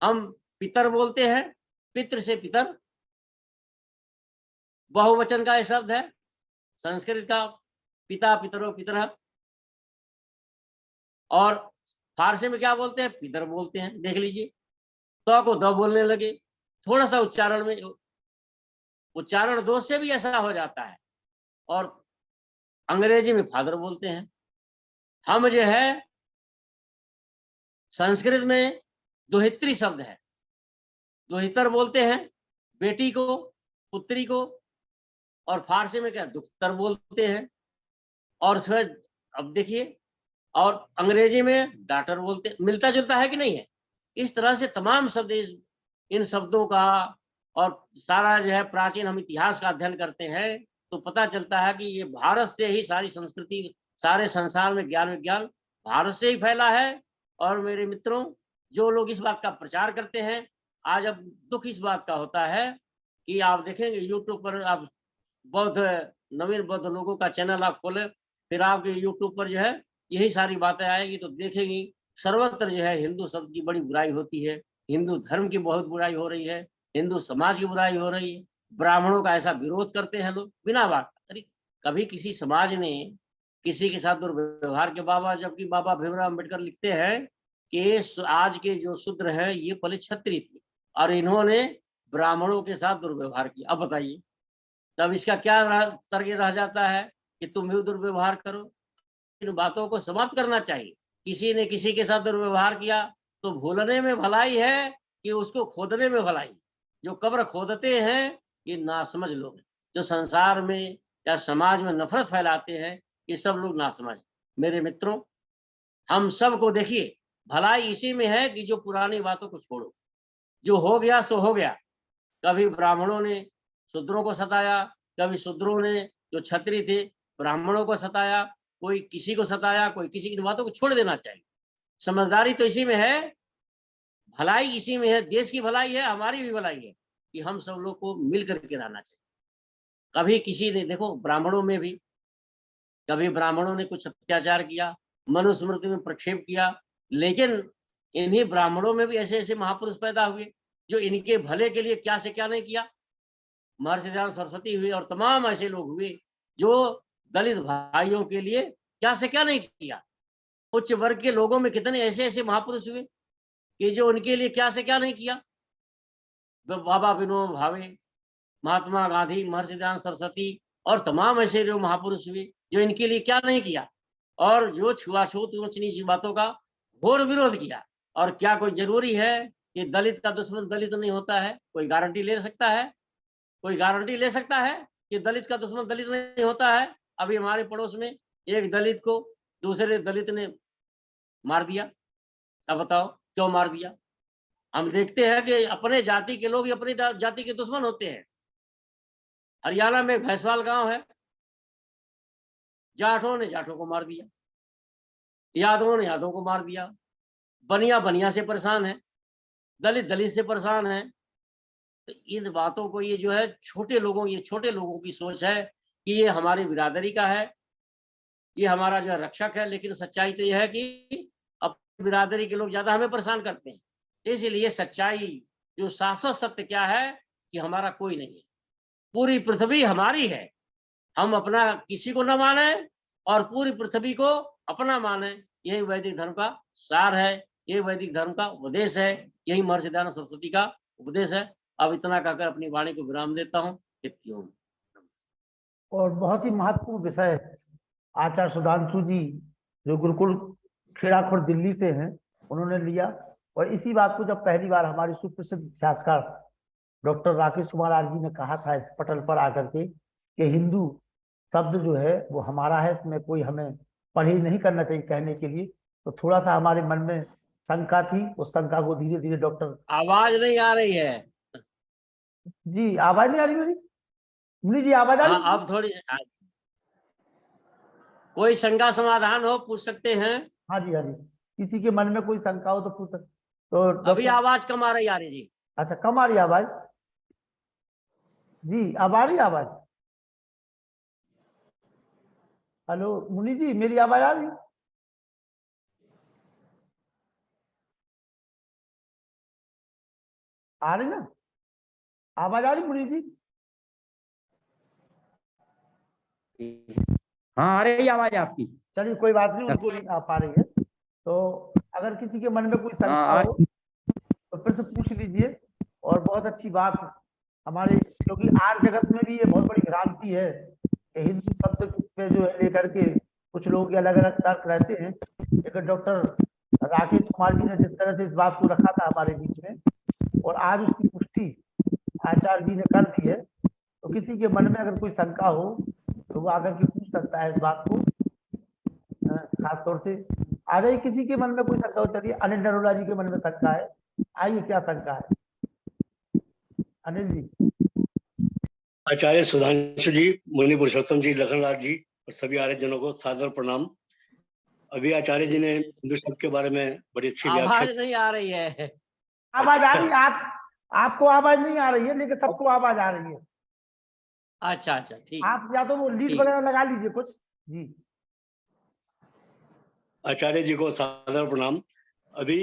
हम पितर बोलते हैं, पितृ से पितर बहुवचन का ये शब्द है, संस्कृत का पिता, पितरो, पितरः। और फारसी में क्या बोलते हैं? पितर बोलते हैं। देख लीजिए, तो को द बोलने लगे, थोड़ा सा उच्चारण में उच्चारण दोष से भी ऐसा हो जाता है। और अंग्रेजी में फादर बोलते हैं। हम जो है संस्कृत में दोहित्री शब्द है, दोहितर बोलते हैं बेटी को, पुत्री को, और फारसी में क्या दुख्तर बोलते हैं, और उसमें अब देखिए, और अंग्रेजी में डॉटर बोलते, मिलता जुलता है कि नहीं है? इस तरह से तमाम शब्द इन शब्दों का, और सारा जो है प्राचीन हम इतिहास का अध्ययन करते हैं तो पता चलता है कि ये भारत से ही सारी संस्कृति, सारे संसार में ज्ञान विज्ञान भारत से ही फैला है। और मेरे मित्रों, जो लोग इस बात का प्रचार करते हैं, आज अब दुख इस बात का होता है कि आप देखेंगे यूट्यूब पर, आप बौद्ध, नवीन बौद्ध लोगों का चैनल आप खोले, फिर आपके यूट्यूब पर जो है यही सारी बातें आएगी तो देखेंगी सर्वत्र जो है हिंदू शब्द की बड़ी बुराई होती है, हिंदू धर्म की बहुत बुराई हो रही है, हिंदू समाज की बुराई हो रही है, ब्राह्मणों का ऐसा विरोध करते हैं लोग बिना बात। अरे कभी किसी समाज ने किसी के साथ दुर्व्यवहार के, बाबा, जबकि बाबा भीमराव अम्बेडकर लिखते हैं कि आज के जो शूद्र हैं ये पहले क्षत्रिय थे और इन्होंने ब्राह्मणों के साथ दुर्व्यवहार किया। अब बताइए, तब इसका क्या तर्क रह जाता है कि तुम भी दुर्व्यवहार करो। इन बातों को समाप्त करना चाहिए। किसी ने किसी के साथ दुर्व्यवहार किया तो भूलने में भलाई है कि उसको खोदने में भलाई। जो कब्र खोदते हैं ये नासमझ लोग हैं, जो संसार में या समाज में नफरत फैलाते हैं, ये सब लोग नासमझ। मेरे मित्रों, हम सबको देखिए भलाई इसी में है कि जो पुरानी बातों को छोड़ो, जो हो गया सो हो गया। कभी ब्राह्मणों ने शूद्रों को सताया, कभी शूद्रों ने जो क्षत्रिय थे ब्राह्मणों को सताया, कोई किसी को सताया, कोई किसी की, बातों को छोड़ देना चाहिए। समझदारी तो इसी में है, भलाई इसी में है, देश की भलाई है, हमारी भी भलाई है कि हम सब लोग को मिल करके रहना चाहिए। कभी किसी ने, देखो ब्राह्मणों में भी कभी ब्राह्मणों ने कुछ अत्याचार किया, मनुस्मृति में प्रक्षेप किया, लेकिन इन्हीं ब्राह्मणों में भी ऐसे ऐसे महापुरुष पैदा हुए जो इनके भले के लिए क्या से क्या नहीं किया। महर्षि दयानंद सरस्वती हुए और तमाम ऐसे लोग हुए जो दलित भाइयों के लिए क्या से क्या नहीं किया। उच्च वर्ग के लोगों में कितने ऐसे ऐसे महापुरुष हुए कि जो उनके लिए क्या से क्या नहीं किया। बाबा विनोबा भावे, महात्मा गांधी, महर्षि दयानंद सरस्वती और तमाम ऐसे जो महापुरुष हुए जो इनके लिए क्या नहीं किया, और जो छुआछूत ऊंच नीच बातों का घोर विरोध किया। और क्या कोई जरूरी है कि दलित का दुश्मन दलित नहीं होता है? कोई गारंटी ले सकता है? कोई गारंटी ले सकता है कि दलित का दुश्मन दलित नहीं होता है? अभी हमारे पड़ोस में एक दलित को दूसरे दलित ने मार दिया। अब बताओ क्यों मार दिया? हम देखते हैं कि अपने जाति के लोग अपनी जाति के दुश्मन होते हैं। हरियाणा में भैंसवाल गांव है, जाटों ने जाटों को मार दिया, यादवों ने यादवों को मार दिया, बनिया बनिया से परेशान है, दलित दलित से परेशान है। तो इन बातों को, ये जो है छोटे लोगों की सोच है कि ये हमारी बिरादरी का है, ये हमारा जो है रक्षक है। लेकिन सच्चाई तो यह है कि अपनी बिरादरी के लोग ज्यादा हमें परेशान करते हैं। इसलिए सच्चाई, जो शाश्वत सत्य क्या है कि हमारा कोई नहीं है, पूरी पृथ्वी हमारी है। हम अपना किसी को न माने और पूरी पृथ्वी को अपना माने, यही वैदिक धर्म का सार है, यही वैदिक धर्म का उपदेश है, यही महर्षि दयानंद सरस्वती का उपदेश है। अब इतना कहकर अपनी वाणी को विराम देता हूँ। और बहुत ही महत्वपूर्ण विषय आचार्य सुधांशु जी, जो गुरुकुल खेड़ाखुर दिल्ली से हैं, उन्होंने लिया। और इसी बात को जब पहली बार हमारे सुप्रसिद्ध इतिहासकार doctor Rakesh Kumar R G ने कहा था इस पटल पर आकर के कि हिंदू शब्द जो है वो हमारा है, इसमें कोई हमें परहेज नहीं करना चाहिए कहने के लिए, तो थोड़ा सा हमारे मन में शंका थी। उस शंका को धीरे धीरे डॉक्टर, आवाज नहीं आ रही है जी आवाज नहीं आ रही मेरी? मुनि जी आवाज आ रही? हाँ, अब थोड़ी, कोई शंका समाधान हो पूछ सकते हैं। हाँ जी, हाँ जी, किसी के मन में कोई शंका हो तो पूछ सकते। तो अभी आवाज कम आ रही आ रही जी। अच्छा, कम आ रही आवाज? जी अब आ रही आवाज? हेलो मुनि जी, मेरी आवाज आ रही? आ रही ना आवाज? आ रही मुनि जी? हाँ आ रही आवाज आपकी। चलिए कोई बात नहीं, उनको नहीं आ पा रही है। तो अगर किसी के मन में कोई शंका हो तो फिर से पूछ लीजिए। और बहुत अच्छी बात हमारे, क्योंकि आर्य जगत में भी ये बहुत बड़ी भ्रांति है कि हिंदू शब्द पे जो है लेकर के कुछ लोगों के अलग अलग तर्क रहते हैं, लेकिन डॉक्टर राकेश कुमार जी ने जिस तरह से इस बात को रखा था हमारे बीच में, और आज उसकी पुष्टि आचार्य जी ने कर दी है, तो किसी के मन में अगर कोई शंका हो तो वो आकर के पूछ सकता है इस बात को। खास तौर से आ जाइए, किसी के मन में कोई शंका हो, चलिए अनिल नरोला जी के मन में शंका है, आइए क्या शंका है अनिल जी। आचार्य सुधांशु जी, मुनि पुरुषोत्तम जी, लखनलाल जी और सभी आर्य जनों को सादर प्रणाम। अभी आचार्य जी ने हिंदू शब्द के बारे में बड़ी अच्छी व्याख्या। आवाज नहीं आ रही है। आवाज आ रही है, आपको आवाज नहीं आ रही है, लेकिन सबको आवाज आ रही है। अच्छा अच्छा, ठीक। आप या तो वो लीड ठीक। वगैरह लगा लीजिए कुछ जी। आचार्य जी को सादर प्रणाम। अभी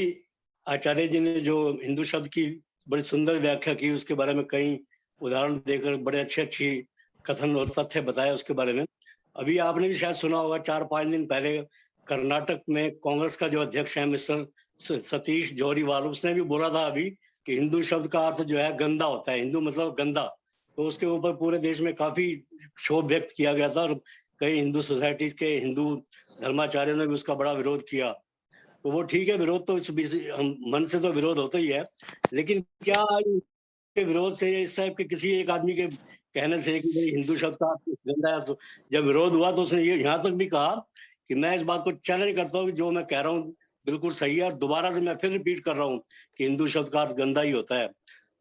आचार्य जी ने जो हिंदू शब्द की बड़ी सुंदर व्याख्या की, उसके बारे में कई उदाहरण देकर बड़े अच्छी कथन और तथ्य बताए उसके बारे में। अभी आपने भी शायद सुना होगा, 4-5 दिन पहले कर्नाटक में कांग्रेस का जो अध्यक्ष है मिस्टर सतीश जौहरीवाल, उसने भी बोला था अभी कि हिंदू शब्द का अर्थ जो है गंदा होता है, हिंदू मतलब गंदा। तो उसके ऊपर पूरे देश में काफी क्षोभ व्यक्त किया गया था और कई हिंदू सोसाइटीज के हिंदू धर्माचार्यों ने भी उसका बड़ा विरोध किया। तो वो ठीक है, विरोध तो हम मन से तो विरोध होता ही है, लेकिन क्या के विरोध से इस टाइप के किसी एक आदमी के कहने से कि भाई हिंदू शब्द का गंदा है, तो जब विरोध हुआ तो उसने ये यहाँ तक भी कहा कि मैं इस बात को चैलेंज करता हूँ कि जो मैं कह रहा हूँ बिल्कुल सही है, और दोबारा से मैं फिर रिपीट कर रहा हूँ कि हिंदू शब्द का अर्थ गंदा ही होता है।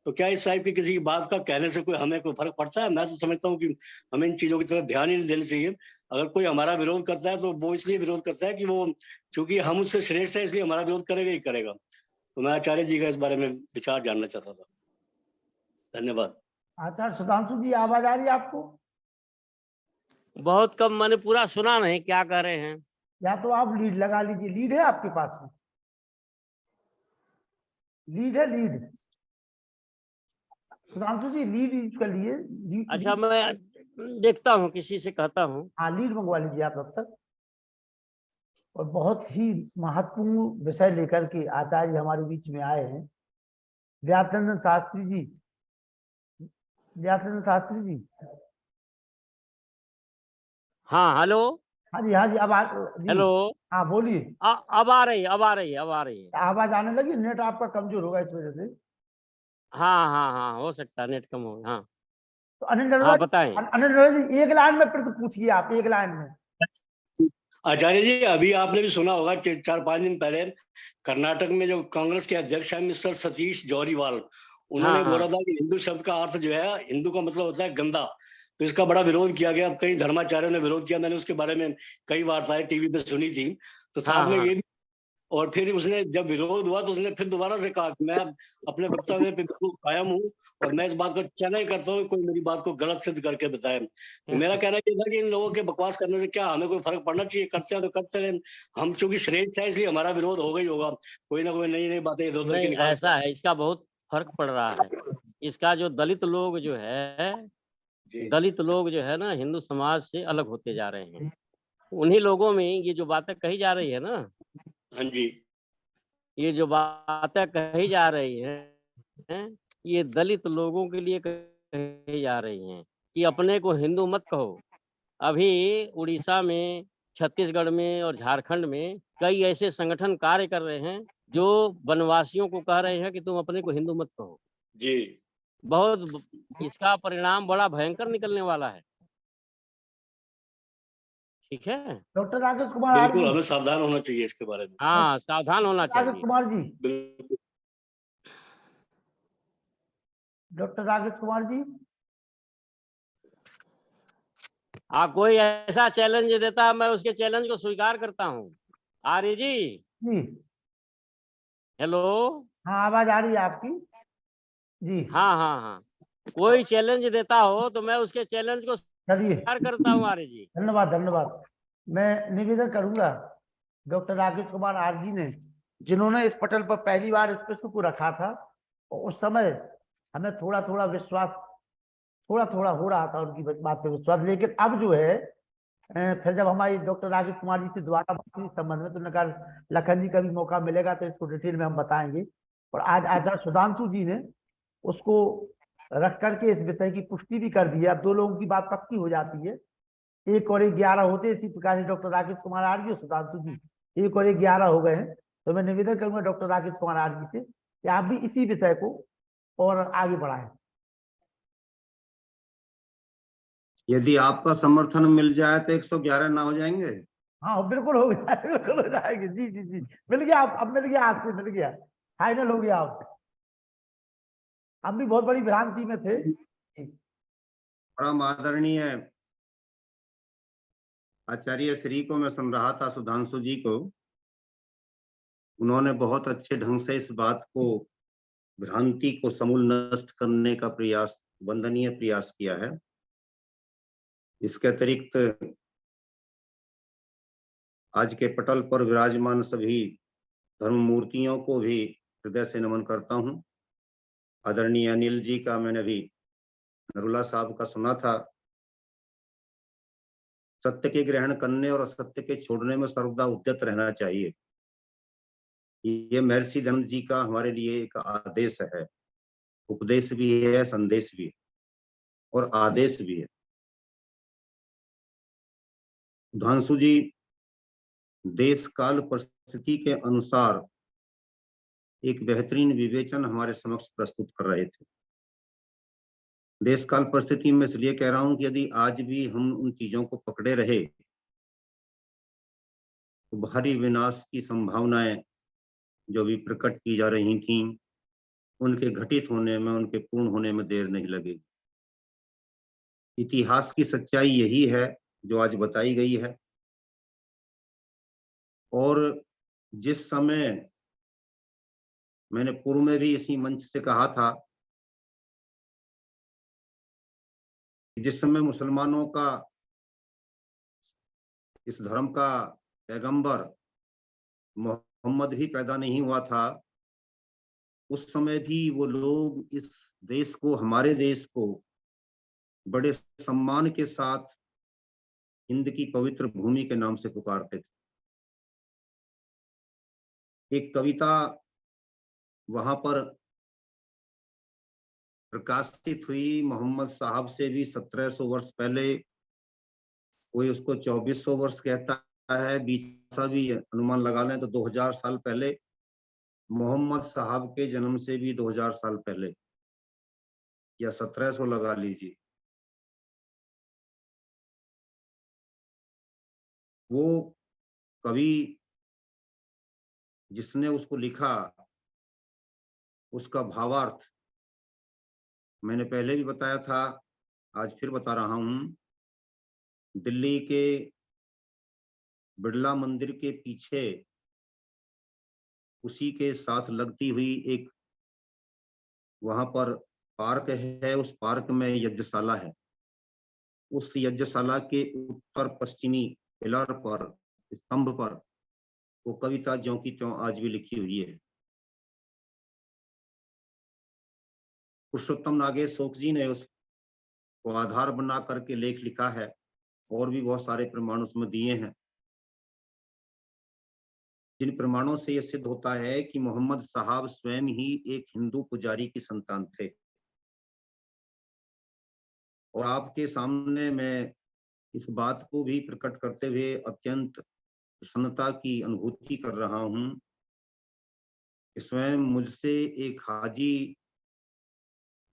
तो क्या इस टाइप की किसी बात का कहने से हमें कोई फर्क पड़ता है? मैं तो समझता हूँ कि हमें इन चीजों की तरफ ध्यान ही नहीं देना चाहिए। अगर कोई हमारा विरोध करता है तो वो इसलिए विरोध करता है कि वो चूंकि हम उससे श्रेष्ठ है, इसलिए हमारा विरोध करेगा ही करेगा। तो मैं आचार्य जी का इस बारे में विचार जानना चाहता था। धन्यवाद। आचार्य सुधांशु जी, आवाज आ रही है आपको? बहुत कम, मैंने पूरा सुना नहीं क्या कह रहे हैं। या तो आप लीड लगा लीजिए, लीड है आपके पास में? लीड है, लीड सुधांशु जी, लीड यूज कर लिए। अच्छा, मैं देखता हूँ, किसी से कहता हूँ। हाँ, लीड मंगवा लीजिए आप तब तक। और बहुत ही महत्वपूर्ण विषय लेकर के आचार्य हमारे बीच में आए हैं, व्याकरण शास्त्री जी। व्याकरण शास्त्री जी, हाँ, हेलो। हाँ जी, हाँ जी, अब जी, हेलो। हाँ बोलिए। अब आ रही है, अब आ रही है, अब आ रही है। आवाज आने लगी, नेट आपका कमजोर होगा इस वजह से। हाँ हाँ हाँ, हो सकता है नेट कम हो। हाँ तो अनिल नरोला हाँ, जी, बताएं। अनिल नरोला जी एक लाइन में फिर पूछिए, आप एक लाइन में। आचार्य जी, अभी आपने भी सुना होगा 4-5 दिन पहले कर्नाटक में जो कांग्रेस के अध्यक्ष है मिस्टर सतीश जौहरीवाल, हाँ उन्होंने बोला हाँ था कि हिंदू शब्द का अर्थ जो है, हिंदू का मतलब होता है गंदा। तो इसका बड़ा विरोध किया गया, कई धर्माचार्यों ने विरोध किया। मैंने उसके बारे में कई वार्ताएं टीवी पे सुनी थी। तो हाँ साथ में हाँ। ये भी, और फिर उसने जब विरोध हुआ तो उसने फिर दोबारा से कहा कि मैं अपने वक्तव्य पे बिल्कुल कायम हूँ और मैं इस बात को चैलेंज करता हूँ, कोई मेरी बात को गलत सिद्ध करके बताए। तो मेरा कहना ये था कि इन लोगों के बकवास करने से क्या हमें कोई फर्क पड़ना चाहिए? करते हैं तो करते रहे, हम चूंकि श्रेष्ठ है इसलिए हमारा विरोध होगा ही होगा। कोई ना कोई नई नई बातें इधर उधर की नहीं, निकालते ऐसा है, इसका बहुत फर्क पड़ रहा है। इसका जो दलित लोग जो है, जी। दलित लोग जो है ना, हिंदू समाज से अलग होते जा रहे हैं। उन्हीं लोगों में ये जो बातें कही जा रही है ना, हाँ जी। ये जो बातें कही जा रही हैं, ये दलित लोगों के लिए कही जा रही हैं कि अपने को हिंदू मत कहो। अभी उड़ीसा में, छत्तीसगढ़ में और झारखंड में कई ऐसे संगठन कार्य कर रहे हैं जो वनवासियों को कह रहे हैं कि तुम अपने को हिंदू मत कहो। जी इसका परिणाम बड़ा भयंकर निकलने वाला है। ठीक है। डॉक्टर राकेश कुमार आर्य बिल्कुल, जी। हमें सावधान होना चाहिए इसके बारे में। हाँ, सावधान होना राकेश चाहिए। कुमार जी, बिल्कुल। डॉक्टर राकेश कुमार जी। कोई ऐसा चैलेंज देता है, मैं उसके चैलेंज को स्वीकार करता हूँ। आर्य जी, जी हेलो। हाँ, आवाज आ रही है आपकी जी। हाँ हाँ हाँ, कोई चैलेंज देता हो तो मैं उसके चैलेंज को चलिए, स्वीकार करता हूँ आर्य जी। धन्यवाद धन्यवाद। मैं निवेदन करूंगा, doctor Rakesh Kumar R G ने, जिन्होंने इस पटल पर पहली बार इस प्रश्न को रखा था, और उस समय हमें थोड़ा थोड़ा विश्वास, थोड़ा थोड़ा हो रहा था उनकी बात पे विश्वास, लेकिन अब जो है फिर जब हमारी डॉक्टर राकेश कुमार जी से दोबारा बात हुई इस संबंध में, तो उन्होंने कहा लखन जी का भी मौका मिलेगा तो इसको डिटेल में हम बताएंगे। और आज आचार्य सुधांशु जी ने उसको रख करके इस विषय की पुष्टि भी कर दी है। अब दो लोगों की बात पक्की हो जाती है 1 और 1 11 होते, इसी प्रकार से डॉक्टर राकेश कुमार आर्य और सुधांशु जी 1 और 1 11 हो गए हैं। तो मैं निवेदन करूंगा डॉक्टर राकेश कुमार आर्य से कि आप भी इसी विषय को और आगे बढ़ाएं। यदि आपका समर्थन मिल जाए तो 111 ना हो जाएंगे? हाँ बिल्कुल हो गया, बिल्कुल हो जाएगी। जी जी जी, मिल गया, अब मिल गया, आपसे मिल गया, फाइनल हो गया। आप हम भी बहुत बड़ी भ्रांति में थे। परम आदरणीय आचार्य श्री को मैं सुन रहा था, सुधांशु जी को, उन्होंने बहुत अच्छे ढंग से इस बात को, भ्रांति को समूल नष्ट करने का प्रयास, वंदनीय प्रयास किया है। इसके अतिरिक्त आज के पटल पर विराजमान सभी धर्म मूर्तियों को भी हृदय से नमन करता हूं। आदरणीय अनिल जी का मैंने भी, नरुला साहब का सुना था, सत्य के ग्रहण करने और असत्य के छोड़ने में सर्वदा उद्यत रहना चाहिए। ये महर्षि धनंजय जी का हमारे लिए एक आदेश है, उपदेश भी है, संदेश भी है और आदेश भी है। सुधांशु जी देश काल परिस्थिति के अनुसार एक बेहतरीन विवेचन हमारे समक्ष प्रस्तुत कर रहे थे। देश काल परिस्थिति में इसलिए कह रहा हूं कि यदि आज भी हम उन चीजों को पकड़े रहे तो भारी विनाश की संभावनाएं जो भी प्रकट की जा रही थी, उनके घटित होने में, उनके पूर्ण होने में देर नहीं लगेगी। इतिहास की सच्चाई यही है जो आज बताई गई है। और जिस समय मैंने पूर्व में भी इसी मंच से कहा था कि जिस समय मुसलमानों का, इस धर्म का पैगंबर मोहम्मद भी पैदा नहीं हुआ था, उस समय भी वो लोग इस देश को, हमारे देश को बड़े सम्मान के साथ हिंद की पवित्र भूमि के नाम से पुकारते थे। एक कविता वहां पर प्रकाशित हुई मोहम्मद साहब से भी 1700 वर्ष पहले, कोई उसको 2400 वर्ष कहता है, बीच सा भी अनुमान लगा लें तो 2000 साल पहले, मोहम्मद साहब के जन्म से भी 2000 साल पहले, या 1700 लगा लीजिए। वो कवि जिसने उसको लिखा, उसका भावार्थ मैंने पहले भी बताया था, आज फिर बता रहा हूं। दिल्ली के बिड़ला मंदिर के पीछे उसी के साथ लगती हुई एक, वहां पर पार्क है, उस पार्क में यज्ञशाला है। उस यज्ञशाला के उत्तर पश्चिमी पिलर पर, स्तंभ पर, वो कविता ज्यों की त्यों आज भी लिखी हुई है। पुरुषोत्तम नागेश शोक जी ने उसको आधार बना करके लेख लिखा है, और भी बहुत सारे प्रमाण उसमें दिए हैं, जिन प्रमाणों से यह सिद्ध होता है कि मोहम्मद साहब स्वयं ही एक हिंदू पुजारी की संतान थे। और आपके सामने मैं इस बात को भी प्रकट करते हुए अत्यंत प्रसन्नता की अनुभूति कर रहा हूं कि स्वयं मुझसे एक हाजी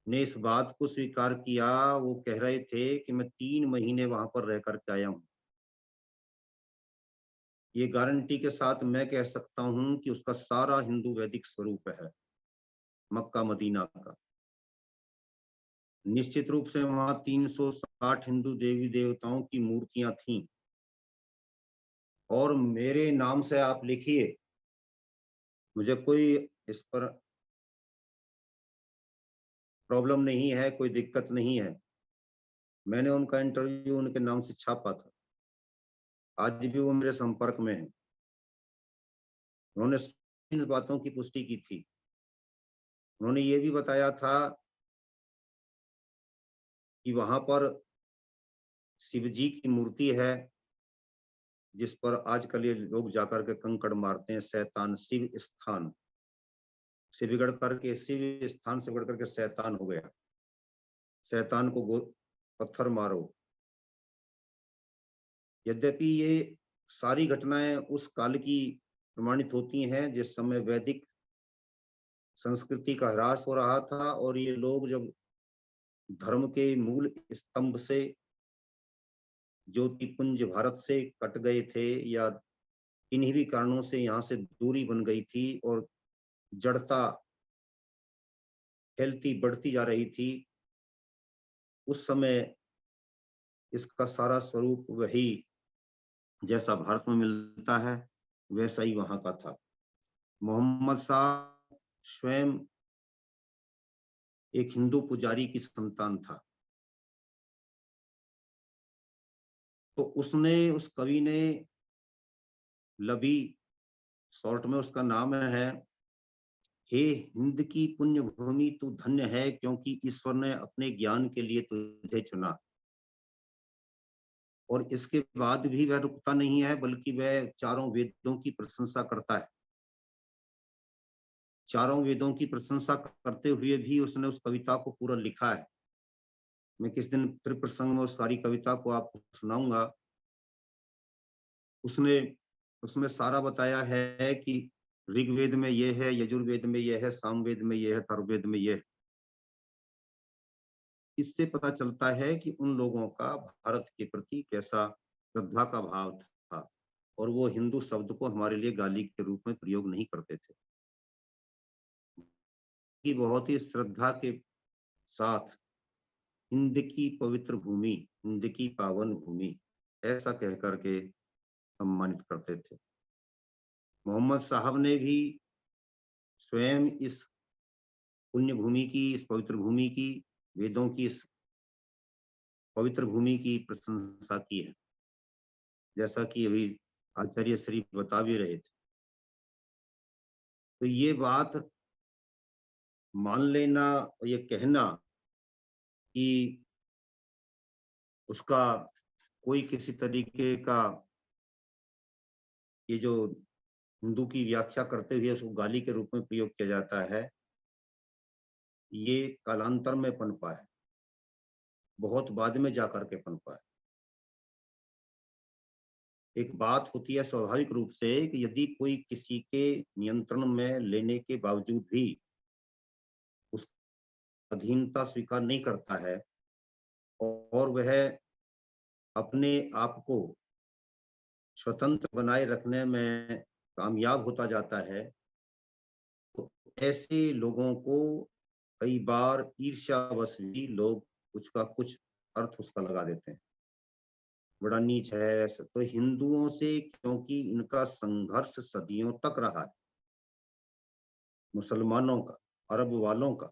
ने इस बात को स्वीकार किया। वो कह रहे थे कि मैं 3 महीने वहां पर रह करके आया हूं। ये गारंटी के साथ मैं कह सकता हूं कि उसका सारा हिंदू वैदिक स्वरूप है, मक्का मदीना का। निश्चित रूप से वहां 360 हिंदू देवी देवताओं की मूर्तियां थीं। और मेरे नाम से आप लिखिए, मुझे कोई इस पर प्रॉब्लम नहीं है, कोई दिक्कत नहीं है। मैंने उनका इंटरव्यू उनके नाम से छापा था, आज भी वो मेरे संपर्क में है। उन्होंने इन बातों की पुष्टि की थी। उन्होंने ये भी बताया था कि वहां पर शिव जी की मूर्ति है, जिस पर आजकल ये लोग जाकर के कंकड़ मारते हैं, शैतान शिव स्थान से बिगड़ करके, शिव स्थान से बिगड़ करके शैतान हो गया। शैतान को पत्थर मारो। यद्यपि ये सारी घटनाएं उस काल की प्रमाणित होती हैं जिस समय वैदिक संस्कृति का ह्रास हो रहा था और ये लोग जब धर्म के मूल स्तंभ से ज्योतिपुंज भारत से कट गए थे या किन्हीं भी कारणों से यहाँ से दूरी बन गई थी और जड़ता फैलती बढ़ती जा रही थी, उस समय इसका सारा स्वरूप वही जैसा भारत में मिलता है वैसा ही वहां का था। मोहम्मद शाह स्वयं एक हिंदू पुजारी की संतान था, तो उसने, उस कवि ने, लबी, शॉर्ट में उसका नाम है, हे हिंद की पुण्य भूमि तू धन्य है क्योंकि ईश्वर ने अपने ज्ञान के लिए तुझे चुना। और इसके बाद भी वह रुकता नहीं है बल्कि वह चारों वेदों की प्रशंसा करता है। चारों वेदों की प्रशंसा करते हुए भी उसने उस कविता को पूरा लिखा है। मैं किस दिन फिर प्रसंग में उस सारी कविता को आपको सुनाऊंगा। उसने उसमें सारा बताया है कि ऋग्वेद में ये है, यजुर्वेद में ये है, सामवेद में ये है, अथर्ववेद में ये है। इससे पता चलता है कि उन लोगों का भारत के प्रति कैसा श्रद्धा का भाव था और वो हिंदू शब्द को हमारे लिए गाली के रूप में प्रयोग नहीं करते थे, कि बहुत ही श्रद्धा के साथ हिंद की पवित्र भूमि, हिंद की पावन भूमि ऐसा कह करके सम्मानित करते थे। मोहम्मद साहब ने भी स्वयं इस पुण्य भूमि की, इस पवित्र भूमि की, वेदों की इस पवित्र भूमि की प्रशंसा की है, जैसा कि अभी आचार्य श्री बता भी रहे थे। तो ये बात मान लेना और ये कहना कि उसका कोई किसी तरीके का, ये जो हिंदू की व्याख्या करते हुए उसको गाली के रूप में प्रयोग किया जाता है, ये कालांतर में पनपा है, बहुत बाद में जाकर के पनपा है। एक बात होती है स्वाभाविक रूप से कि यदि कोई किसी के नियंत्रण में लेने के बावजूद भी उस अधीनता स्वीकार नहीं करता है और वह अपने आप को स्वतंत्र बनाए रखने में कामयाब होता जाता है, तो ऐसे लोगों को कई बार ईर्ष्यावश भी लोग कुछ का कुछ अर्थ उसका लगा देते हैं, बड़ा नीच है ऐसा। तो हिंदुओं से क्योंकि इनका संघर्ष सदियों तक रहा है, मुसलमानों का, अरब वालों का,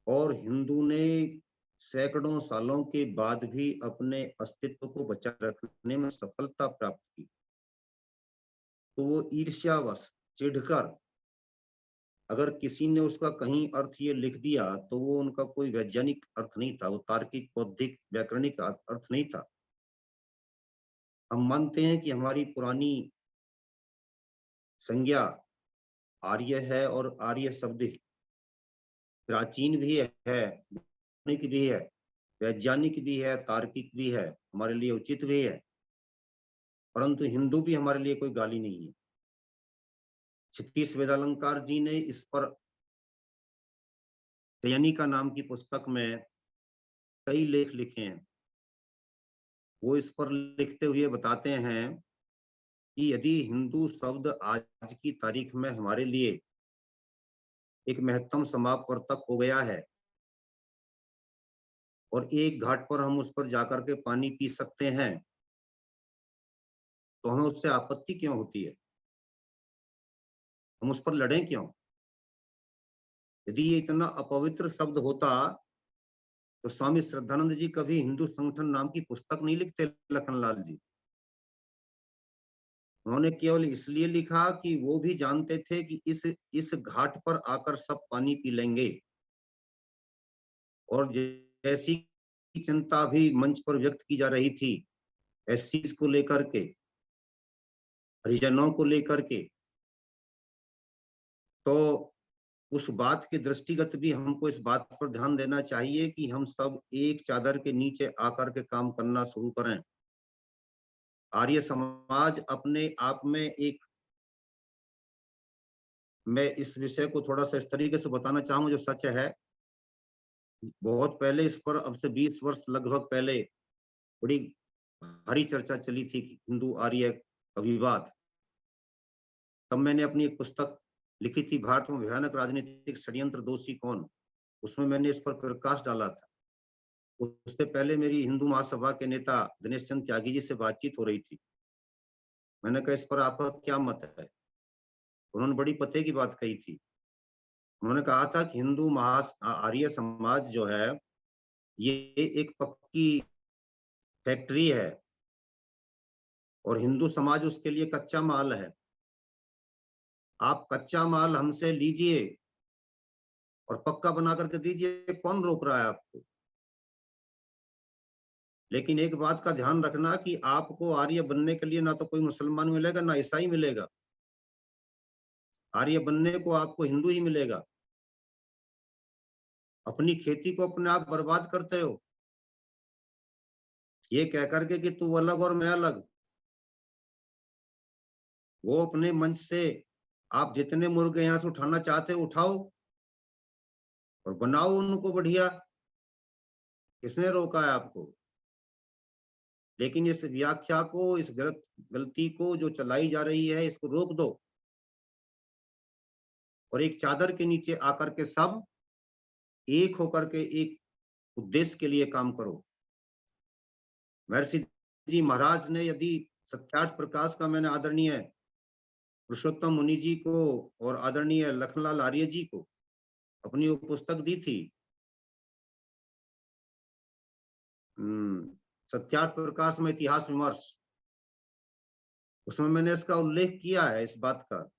और हिंदू ने सैकड़ों सालों के बाद भी अपने अस्तित्व को बचाए रखने में सफलता प्राप्त की, तो वो ईर्ष्यावश चिढ़कर अगर किसी ने उसका कहीं अर्थ ये लिख दिया तो वो उनका कोई वैज्ञानिक अर्थ नहीं था, वो तार्किक, बौद्धिक, व्याकरणिक अर्थ नहीं था। हम मानते हैं कि हमारी पुरानी संज्ञा आर्य है और आर्य शब्द प्राचीन भी है, वैज्ञानिक भी है, वैज्ञानिक भी है, तार्किक भी है, हमारे लिए उचित भी है, परंतु हिंदू भी हमारे लिए कोई गाली नहीं है। क्षितिज वेदालंकार जी ने इस पर तयनिका नाम की पुस्तक में कई लेख लिखे हैं। वो इस पर लिखते हुए बताते हैं कि यदि हिंदू शब्द आज की तारीख में हमारे लिए एक महत्तम समापवर्तक हो गया है और एक घाट पर हम उस पर जाकर के पानी पी सकते हैं, तो हमें उससे आपत्ति क्यों होती है, हम उस पर लड़ें क्यों? यदि ये इतना अपवित्र शब्द होता तो स्वामी श्रद्धानंद जी कभी हिंदू संगठन नाम की पुस्तक नहीं लिखते, लखनलाल जी। उन्होंने केवल इसलिए लिखा कि वो भी जानते थे कि इस घाट पर आकर सब पानी पी लेंगे, और जैसी चिंता भी मंच पर व्यक्त की जा रही थी एससीज को लेकर के, हरिजनों को लेकर के, तो उस बात के दृष्टिगत भी हमको इस बात पर ध्यान देना चाहिए कि हम सब एक चादर के नीचे आकर के काम करना शुरू करें। आर्य समाज अपने आप में एक, मैं इस विषय को थोड़ा सा इस तरीके से बताना चाहूंगा जो सच है। बहुत पहले इस पर, अब से 20 वर्ष लगभग पहले, बड़ी भारी चर्चा चली थी कि हिंदू आर्य का विवाद। तब मैंने अपनी एक पुस्तक लिखी थी, भारत में भयानक राजनीतिक षड्यंत्र दोषी कौन। उसमें मैंने इस पर प्रकाश डाला था। उससे पहले मेरी हिंदू महासभा के नेता दिनेश चंद्र त्यागी जी से बातचीत हो रही थी। मैंने कहा इस पर आपका क्या मत है। उन्होंने बड़ी पते की बात कही थी। उन्होंने कहा था कि हिंदू आर्य समाज जो है ये एक पक्की फैक्ट्री है और हिंदू समाज उसके लिए कच्चा माल है। आप कच्चा माल हमसे लीजिए और पक्का बना करके दीजिए, कौन रोक रहा है आपको। लेकिन एक बात का ध्यान रखना कि आपको आर्य बनने के लिए ना तो कोई मुसलमान मिलेगा ना ईसाई मिलेगा। आर्य बनने को आपको हिंदू ही मिलेगा। अपनी खेती को अपने आप बर्बाद करते हो ये कह करके कि तू अलग और मैं अलग। वो अपने मंच से आप जितने मुर्गे यहां से उठाना चाहते हो उठाओ और बनाओ उनको बढ़िया। किसने रोका है आपको। लेकिन इस व्याख्या को, इस गलती को जो चलाई जा रही है, इसको रोक दो और एक चादर के नीचे आकर के सब एक होकर के एक उद्देश्य के लिए काम करो। महर्षि जी महाराज ने यदि सत्यार्थ प्रकाश का, मैंने आदरणीय पुरुषोत्तम मुनि जी को और आदरणीय लखनलाल आर्य जी को अपनी वो पुस्तक दी थी, सत्यार्थ प्रकाश में इतिहास विमर्श। उसमें मैंने इसका उल्लेख किया है, इस बात का।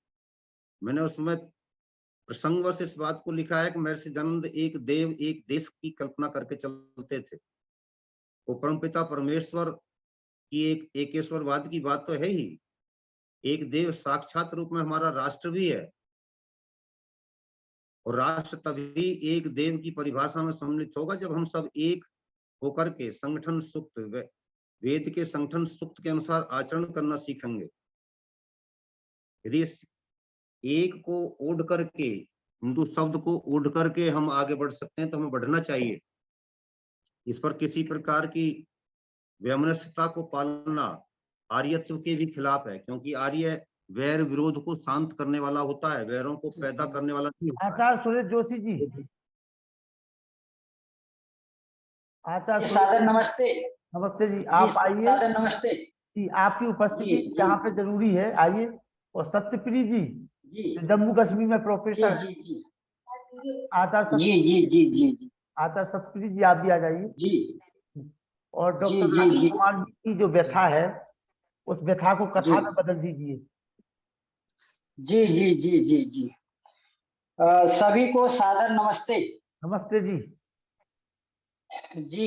मैंने उसमें प्रसंगवश इस बात को लिखा है कि महर्षि दयानंद एक देव एक देश की कल्पना करके चलते थे। वो परमपिता परमेश्वर की एक एकेश्वरवाद की बात तो है ही, एक देव साक्षात रूप में हमारा राष्ट्र भी है। और राष्ट्र तभी एक देव की परिभाषा में सम्मिलित होगा जब हम सब एक होकर के संगठन सूक्त, वेद के संगठन सूक्त के अनुसार आचरण करना सीखेंगे। यदि एक को ओढ़ करके, हिंदू शब्द को ओढ़ करके हम आगे बढ़ सकते हैं तो हमें बढ़ना चाहिए। इस पर किसी प्रकार की वैमनस्यता को पालना आर्यत्व के भी खिलाफ है, क्योंकि आर्य वैर विरोध को शांत करने वाला होता है, वैरों को पैदा करने वाला नहीं होता। आचार्य सुरेश जोशी जी, आचार्य सादर नमस्ते। नमस्ते जी, आप आइए। सादर नमस्ते जी, आपकी उपस्थिति जी, यहाँ पे जरूरी है, आइए। और सत्यप्रिय जी, जी जम्मू कश्मीर में प्रोफेसर जी जी आचार्य जी जी जी जी जी आचार्य सत्यप्रिय जी, आप भी आ जाइए। जी और जी डॉक्टर जी राजीव जी कुमार जी की जो व्यथा है उस व्यथा को कथा जी में बदल दीजिए। जी जी जी जी जी सभी को सादर नमस्ते। नमस्ते जी। जी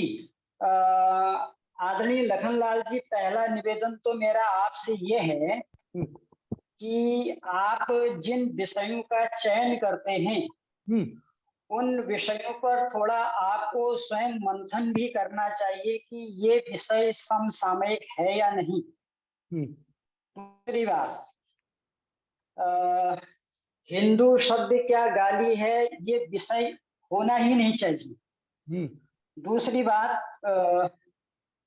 आदरणीय लखनलाल जी, पहला निवेदन तो मेरा आपसे ये है कि आप जिन विषयों का चयन करते हैं जी उन विषयों पर थोड़ा आपको स्वयं मंथन भी करना चाहिए कि ये विषय समसामयिक है या नहीं। जी दूसरी बात, हिंदू शब्द क्या गाली है, ये विषय होना ही नहीं चाहिए। जी दूसरी बात,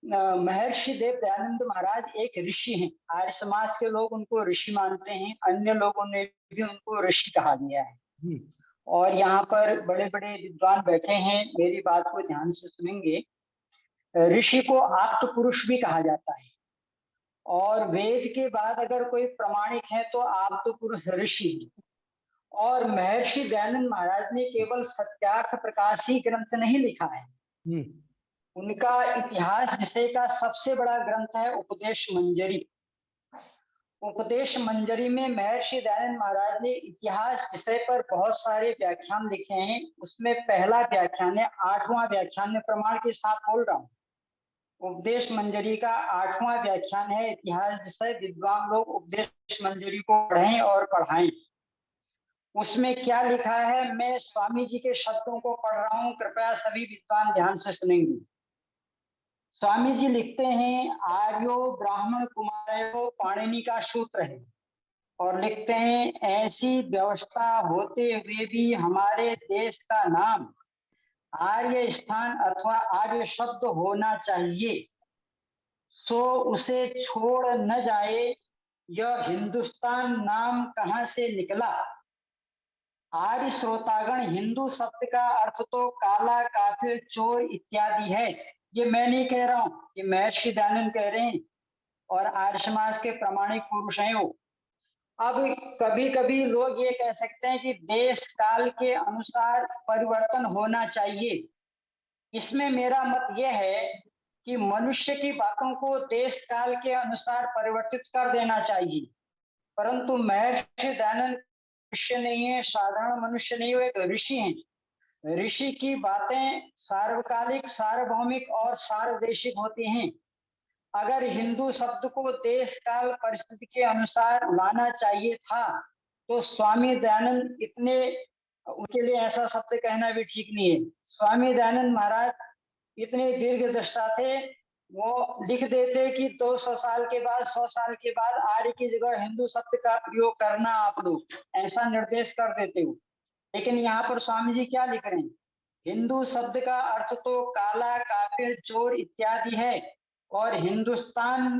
महर्षि देव दयानंद महाराज एक ऋषि हैं। आर्य समाज के लोग उनको ऋषि मानते हैं, अन्य लोगों ने भी उनको ऋषि कहा गया है। जी और यहाँ पर बड़े बड़े विद्वान बैठे हैं, मेरी बात को ध्यान से सुनेंगे। ऋषि को आप्त पुरुष भी कहा जाता है और वेद के बाद अगर कोई प्रमाणिक है तो आप्त पुरुष ऋषि है। और महर्षि दयानंद महाराज ने केवल सत्यार्थ प्रकाश ही ग्रंथ नहीं लिखा है, जी उनका इतिहास विषय का सबसे बड़ा ग्रंथ है उपदेश मंजरी। उपदेश मंजरी में महर्षि दयानंद महाराज ने इतिहास विषय पर बहुत सारे व्याख्यान लिखे हैं। उसमें पहला व्याख्यान है, 8वां व्याख्यान में प्रमाण के साथ बोल रहा हूँ। उपदेश मंजरी का 8वां व्याख्यान है, इतिहास विषय विद्वान लोग उपदेश मंजरी को पढ़ें और पढ़ाएं। उसमें क्या लिखा है, मैं स्वामी जी के शब्दों को पढ़ रहा हूँ, कृपया सभी विद्वान ध्यान से सुनेंगे। स्वामी जी लिखते हैं आर्यो ब्राह्मण कुमारो पाणिनि का सूत्र है, और लिखते हैं ऐसी व्यवस्था होते हुए भी हमारे देश का नाम आर्य स्थान अथवा आर्य शब्द होना चाहिए, सो उसे छोड़ न जाए। यह हिंदुस्तान नाम कहाँ से निकला? आर्य श्रोतागण, हिंदू शब्द का अर्थ तो काला, काफिर, चोर इत्यादि है। ये मैं नहीं कह रहा हूं, ये महर्षि दयानंद कह रहे हैं और आर्य समाज के प्रामाणिक पुरुष हैं वो। अब कभी कभी लोग ये कह सकते हैं कि देश काल के अनुसार परिवर्तन होना चाहिए। इसमें मेरा मत यह है कि मनुष्य की बातों को देश काल के अनुसार परिवर्तित कर देना चाहिए, परंतु महर्षि दयानंद मनुष्य नहीं है, साधारण मनुष्य नहीं, वो एक ऋषि हैं। ऋषि की बातें सार्वकालिक, सार्वभौमिक और सार्वदेशिक होती हैं। अगर हिंदू शब्द को देश काल परिस्थिति के अनुसार लाना चाहिए था तो स्वामी दयानंद इतने, उनके लिए ऐसा शब्द कहना भी ठीक नहीं है। स्वामी दयानंद महाराज इतने दीर्घ दृष्टा थे, वो लिख देते कि 200 साल के बाद, 100 साल के बाद आर्य की जगह हिंदू शब्द का प्रयोग करना आप लोग, ऐसा निर्देश कर देते हो। लेकिन यहाँ पर स्वामी जी क्या लिख रहे हैं? हिंदू शब्द का अर्थ तो काला, काफिर, चोर इत्यादि है, और हिंदुस्तान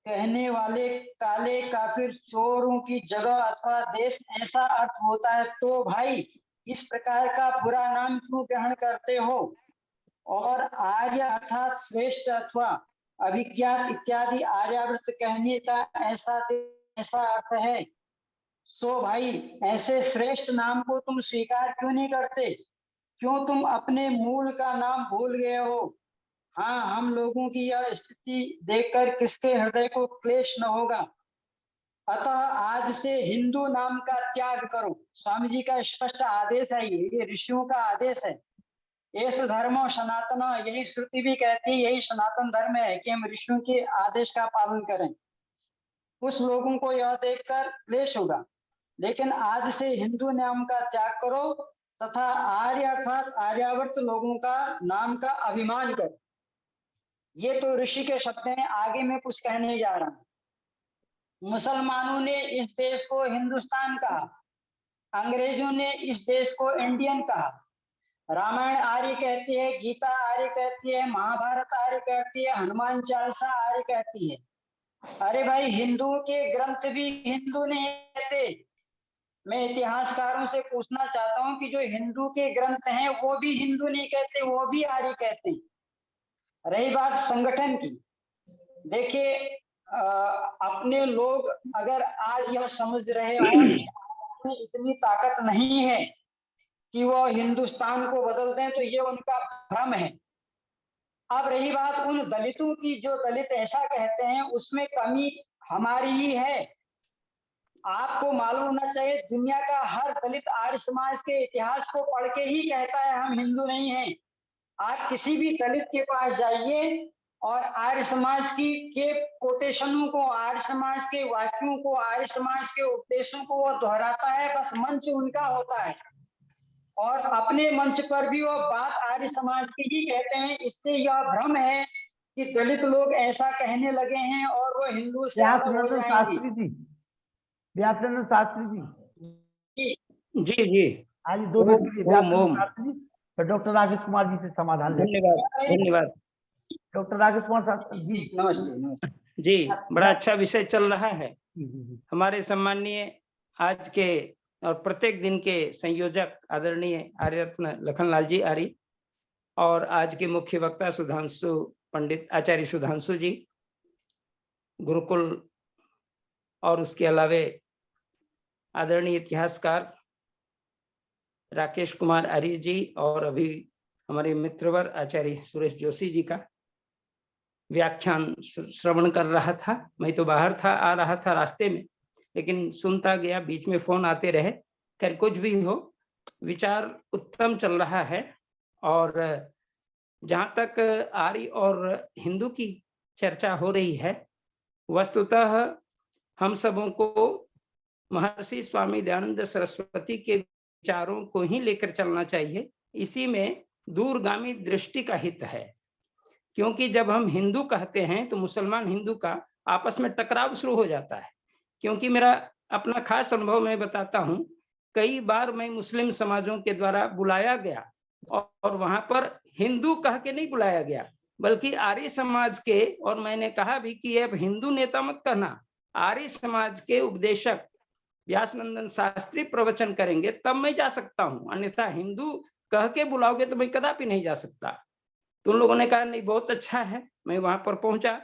कहने वाले काले, काफिर, चोरों की जगह अथवा देश ऐसा अर्थ होता है, तो भाई इस प्रकार का बुरा नाम क्यों ग्रहण करते हो? और आर्य अर्थात श्रेष्ठ अथवा अभिज्ञात इत्यादि आर्यावर्त कहने का ऐसा अर्थ है। सो भाई ऐसे श्रेष्ठ नाम को तुम स्वीकार क्यों नहीं करते? क्यों तुम अपने मूल का नाम भूल गए हो? हाँ, हम लोगों की यह स्थिति देखकर किसके हृदय को क्लेश न होगा। अतः आज से हिंदू नाम का त्याग करो। स्वामी जी का स्पष्ट आदेश है, ये ऋषियों का आदेश है। एस धर्मो सनातन, यही श्रुति भी कहती है, यही सनातन धर्म है कि हम ऋषियों के आदेश का पालन करें। कुछ लोगों को यह देखकर क्लेश होगा, लेकिन आज से हिंदू नाम का त्याग करो तथा आर्य अर्थात आर्यावर्त लोगों का नाम का अभिमान करो। ये तो ऋषि के शब्द हैं, आगे मैं कुछ कहने जा रहा हूं। मुसलमानों ने इस देश को हिंदुस्तान कहा, अंग्रेजों ने इस देश को इंडियन कहा। रामायण आर्य कहती है, गीता आर्य कहती है, महाभारत आर्य कहती है, हनुमान चालीसा आर्य कहती है। अरे भाई, हिंदुओं के ग्रंथ भी हिंदू नहीं कहते। मैं इतिहासकारों से पूछना चाहता हूं कि जो हिंदू के ग्रंथ हैं वो भी हिंदू नहीं कहते, वो भी आर्य कहते हैं। रही बात संगठन की, देखिए अपने लोग अगर आज यह समझ रहे हो कि इतनी ताकत नहीं है कि वो हिंदुस्तान को बदल दें, तो ये उनका भ्रम है। अब रही बात उन दलितों की, जो दलित ऐसा कहते हैं, उसमें कमी हमारी ही है। आपको मालूम होना चाहिए, दुनिया का हर दलित आर्य समाज के इतिहास को पढ़ के ही कहता है हम हिंदू नहीं हैं। आप किसी भी दलित के पास जाइए और आर्य समाज की के कोटेशनों को, आर्य समाज के वाक्यों को, आर्य समाज के उपदेशों को वो दोहराता है, बस मंच उनका होता है और अपने मंच पर भी वो बात आर्य समाज की ही कहते हैं। इससे यह भ्रम है कि दलित लोग ऐसा कहने लगे हैं और वो हिंदू से अलग हो जाएंगे। व्यासनंद शास्त्री जी, जी जी, आज 2 मिनट के लिए व्यासनंद शास्त्री जी, फिर डॉक्टर राकेश कुमार जी से समाधान लेंगे। धन्यवाद डॉक्टर राकेश कुमार शास्त्री जी, नमस्ते। जी। बड़ा अच्छा विषय चल रहा है। हमारे सम्माननीय आज के और प्रत्येक दिन के संयोजक आदरणीय आर्यरत्न लखनलाल जी आर्य और आज के मुख्य वक्ता सुधांशु पंडित आचार्य सुधांशु जी, गुरुकुल, और उसके अलावे आदरणीय इतिहासकार राकेश कुमार आर्य जी, और अभी हमारे मित्रवर आचार्य सुरेश जोशी जी का व्याख्यान श्रवण कर रहा था। मैं तो बाहर था, आ रहा था रास्ते में, लेकिन सुनता गया, बीच में फोन आते रहे। खैर कुछ भी हो, विचार उत्तम चल रहा है। और जहां तक आर्य और हिंदू की चर्चा हो रही है, वस्तुतः हम सबों को महर्षि स्वामी दयानंद सरस्वती के विचारों को ही लेकर चलना चाहिए, इसी में दूरगामी दृष्टि का हित है, क्योंकि जब हम हिंदू कहते हैं तो मुसलमान हिंदू का आपस में टकराव शुरू हो जाता है। क्योंकि मेरा अपना खास अनुभव मैं बताता हूँ, कई बार मैं मुस्लिम समाजों के द्वारा बुलाया गया और वहां पर हिंदू कह के नहीं बुलाया गया, बल्कि आर्य समाज के, और मैंने कहा भी कि अब हिंदू नेता मत कहना, आर्य समाज के उपदेशक व्यासनंदन शास्त्री प्रवचन करेंगे तब मैं जा सकता हूं, अन्यथा हिंदू कह के बुलाओगे तो मैं कदापि नहीं जा सकता। तो उन लोगों ने कहा नहीं बहुत अच्छा है। मैं वहां पर पहुंचा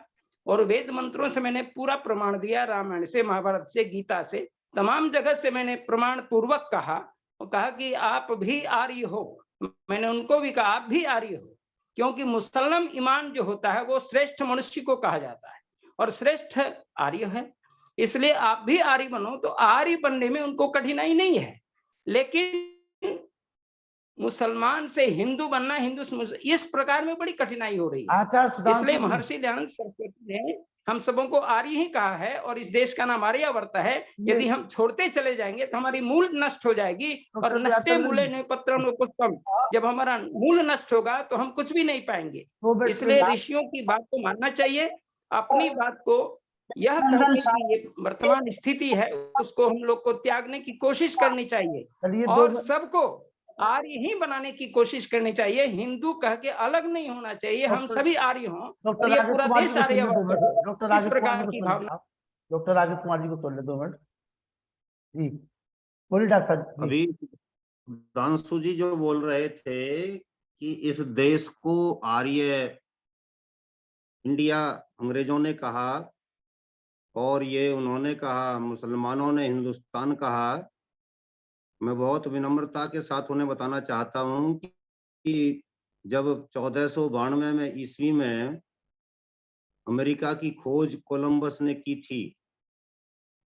और वेद मंत्रों से मैंने पूरा प्रमाण दिया, रामायण से, महाभारत से, गीता से, तमाम जगह से मैंने प्रमाण पूर्वक कहा और कहा कि आप भी आर्य हो। मैंने उनको भी कहा आप भी आर्य हो, क्योंकि मुसलमान ईमान जो होता है वो श्रेष्ठ मनुष्य को कहा जाता है और श्रेष्ठ आर्य है, इसलिए आप भी आर्य बनो। तो आर्य बनने में उनको कठिनाई नहीं है, लेकिन मुसलमान से हिंदू बनना, हिंदू से इस प्रकार में बड़ी कठिनाई हो रही है। आचार्य सुधांशु इसलिए जी, महर्षि दयानंद सरस्वती ने हम सबों को आर्य ही कहा है और इस देश का नाम आर्यावर्त है। यदि हम छोड़ते चले जाएंगे तो हमारी मूल नष्ट हो जाएगी और डॉक्टर नष्टे व्याकरण मूले नहीं पत्रम न पुष्पम, जब हमारा मूल नष्ट होगा तो हम कुछ भी नहीं पाएंगे। 2 मिनट के इसलिए बाद ऋषियों की बात को मानना चाहिए, अपनी बात को यह नंदन करके साहब, कि ये वर्तमान स्थिति है उसको हम लोग को त्यागने की कोशिश करनी चाहिए चलिए 2 और मिनट सबको आर्य ही बनाने की कोशिश करनी चाहिए। हिंदू कह के अलग नहीं होना चाहिए, हम डॉक्टर सभी आर्य हों डॉक्टर और ये राजेश पूरा कुमार जी देश को सुन ले 2 आर्यावर्त मिनट, हो, डॉक्टर इस राजेश कुमार जी प्रकार को की सुन ले भावना। आप, डॉक्टर राजेश कुमार जी को सुन ले 2 मिनट। जी बोलिए डॉक्टर जी। अभी सुधांशु जी जो बोल रहे थे कि इस देश को आर्य इंडिया अंग्रेजों ने कहा और ये उन्होंने कहा, मुसलमानों ने हिंदुस्तान कहा। मैं बहुत विनम्रता के साथ उन्हें बताना चाहता हूं कि जब 1492 में ईस्वी में अमेरिका की खोज कोलंबस ने की थी,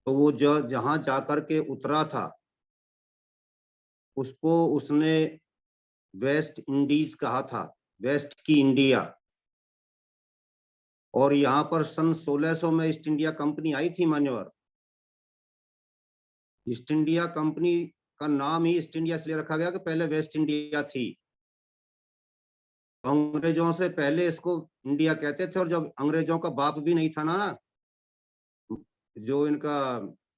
तो वो जहां जाकर के उतरा था उसको उसने वेस्ट इंडीज कहा था, वेस्ट की इंडिया। और यहाँ पर सन 1600 में ईस्ट इंडिया कंपनी आई थी मान्यवर। ईस्ट इंडिया कंपनी का नाम ही ईस्ट इंडिया इसलिए रखा गया कि पहले वेस्ट इंडिया थी। अंग्रेजों से पहले इसको इंडिया कहते थे, और जब अंग्रेजों का बाप भी नहीं था ना, जो इनका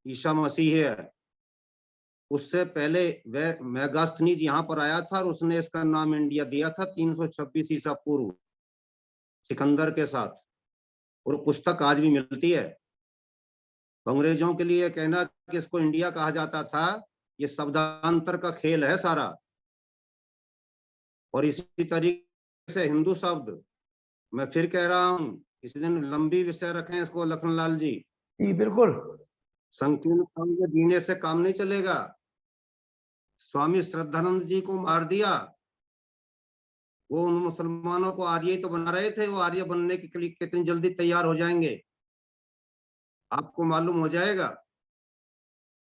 ईसा मसीह है, उससे पहले वह मेगास्थनीज यहाँ पर आया था और उसने इसका नाम इंडिया दिया था 326 ईसा पूर्व सिकंदर के साथ। और पुस्तक आज भी मिलती है। तो अंग्रेजों के लिए कहना कि इसको इंडिया कहा जाता था, ये शब्दांतर का खेल है सारा। और इसी तरीके से हिंदू शब्द, मैं फिर कह रहा हूं, किसी दिन लंबी विषय रखें इसको लखनलाल जी। जी बिल्कुल। संकीर्ण काम के जीने से काम नहीं चलेगा। स्वामी श्रद्धानंद जी को मार दिया, वो उन मुसलमानों को आर्य तो बना रहे थे, वो आर्य बनने के लिए कितनी जल्दी तैयार हो जाएंगे आपको मालूम हो जाएगा।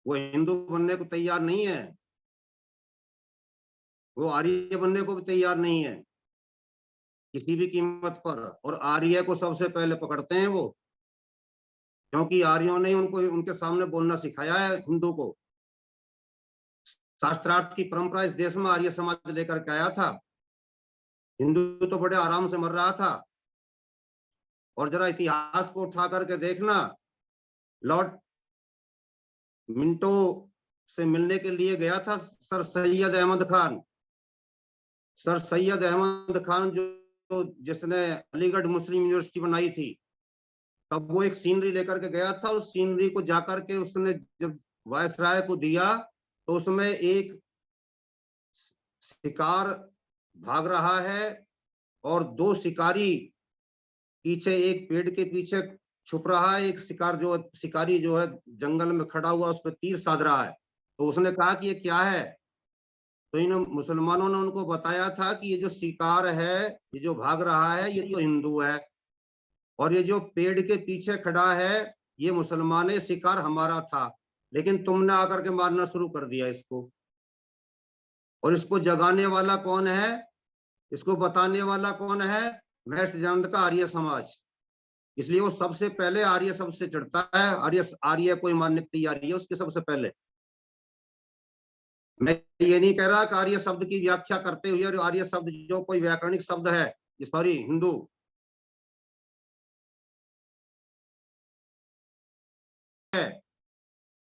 वो हिंदू बनने को तैयार नहीं है, वो आर्य बनने को भी तैयार नहीं है किसी भी कीमत पर। और आर्य को सबसे पहले पकड़ते हैं वो, क्योंकि आर्यों ने उनको उनके सामने बोलना सिखाया है हिंदू को। शास्त्रार्थ की परंपरा इस देश में आर्य समाज लेकर के आया था। हिंदू तो बड़े आराम से मर रहा था। और जरा इतिहास को उठा करके देखना, लॉर्ड मिंटो से मिलने के लिए गया था सर सैयद अहमद खान। सर सैयद अहमद खान जो जिसने अलीगढ़ मुस्लिम यूनिवर्सिटी बनाई थी, तब वो एक सीनरी लेकर के गया था। उस सीनरी को जाकर के उसने जब वायसराय को दिया, तो उसमें एक शिकार भाग रहा है और 2 शिकारी पीछे, एक पेड़ के पीछे छुप रहा है, एक शिकारी जो है जंगल में खड़ा हुआ उस पर तीर साध रहा है। तो उसने कहा कि ये क्या है? तो इन मुसलमानों ने उनको बताया था कि ये जो शिकार है, ये जो भाग रहा है, ये तो हिंदू है, और ये जो पेड़ के पीछे खड़ा है ये मुसलमान है, शिकार हमारा था, लेकिन तुमने आकर के मारना शुरू कर दिया इसको। और इसको जगाने वाला कौन है, इसको बताने वाला कौन है? महर्षि दयानंद का आर्य समाज। इसलिए वो सबसे पहले आर्य सबसे चढ़ता है। आर्य कोई मारने की तैयारी है उसके सबसे पहले। मैं ये नहीं कह रहा कि आर्य शब्द की व्याख्या करते हुए और आर्य शब्द जो कोई व्याकरणिक शब्द है, सॉरी हिंदू है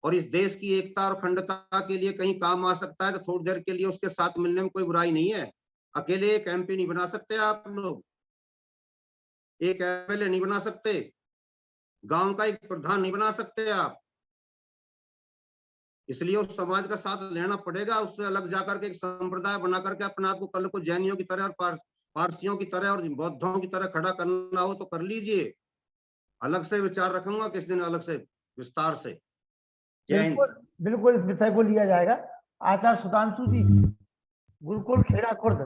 और इस देश की एकता और अखंडता के लिए कहीं काम आ सकता है तो थोड़ी देर के लिए उसके साथ मिलने में कोई बुराई नहीं है। अकेले एक एमपी नहीं बना सकते आप लोग, एक एमएलए नहीं बना सकते, गांव का एक प्रधान नहीं बना सकते आप। इसलिए उस समाज का साथ लेना पड़ेगा, उससे अलग जाकर के एक संप्रदाय बना करके अपने आप को कल को जैनियों की तरह और पारसियों की तरह और बौद्धों की तरह खड़ा करना हो तो कर लीजिए। अलग से विचार रखूंगा किस दिन, अलग से विस्तार से। बिल्कुल बिल्कुल इस विषय को लिया जाएगा। आचार्य सुधांशु जी, गुरुकुल खेड़ा खुर्द।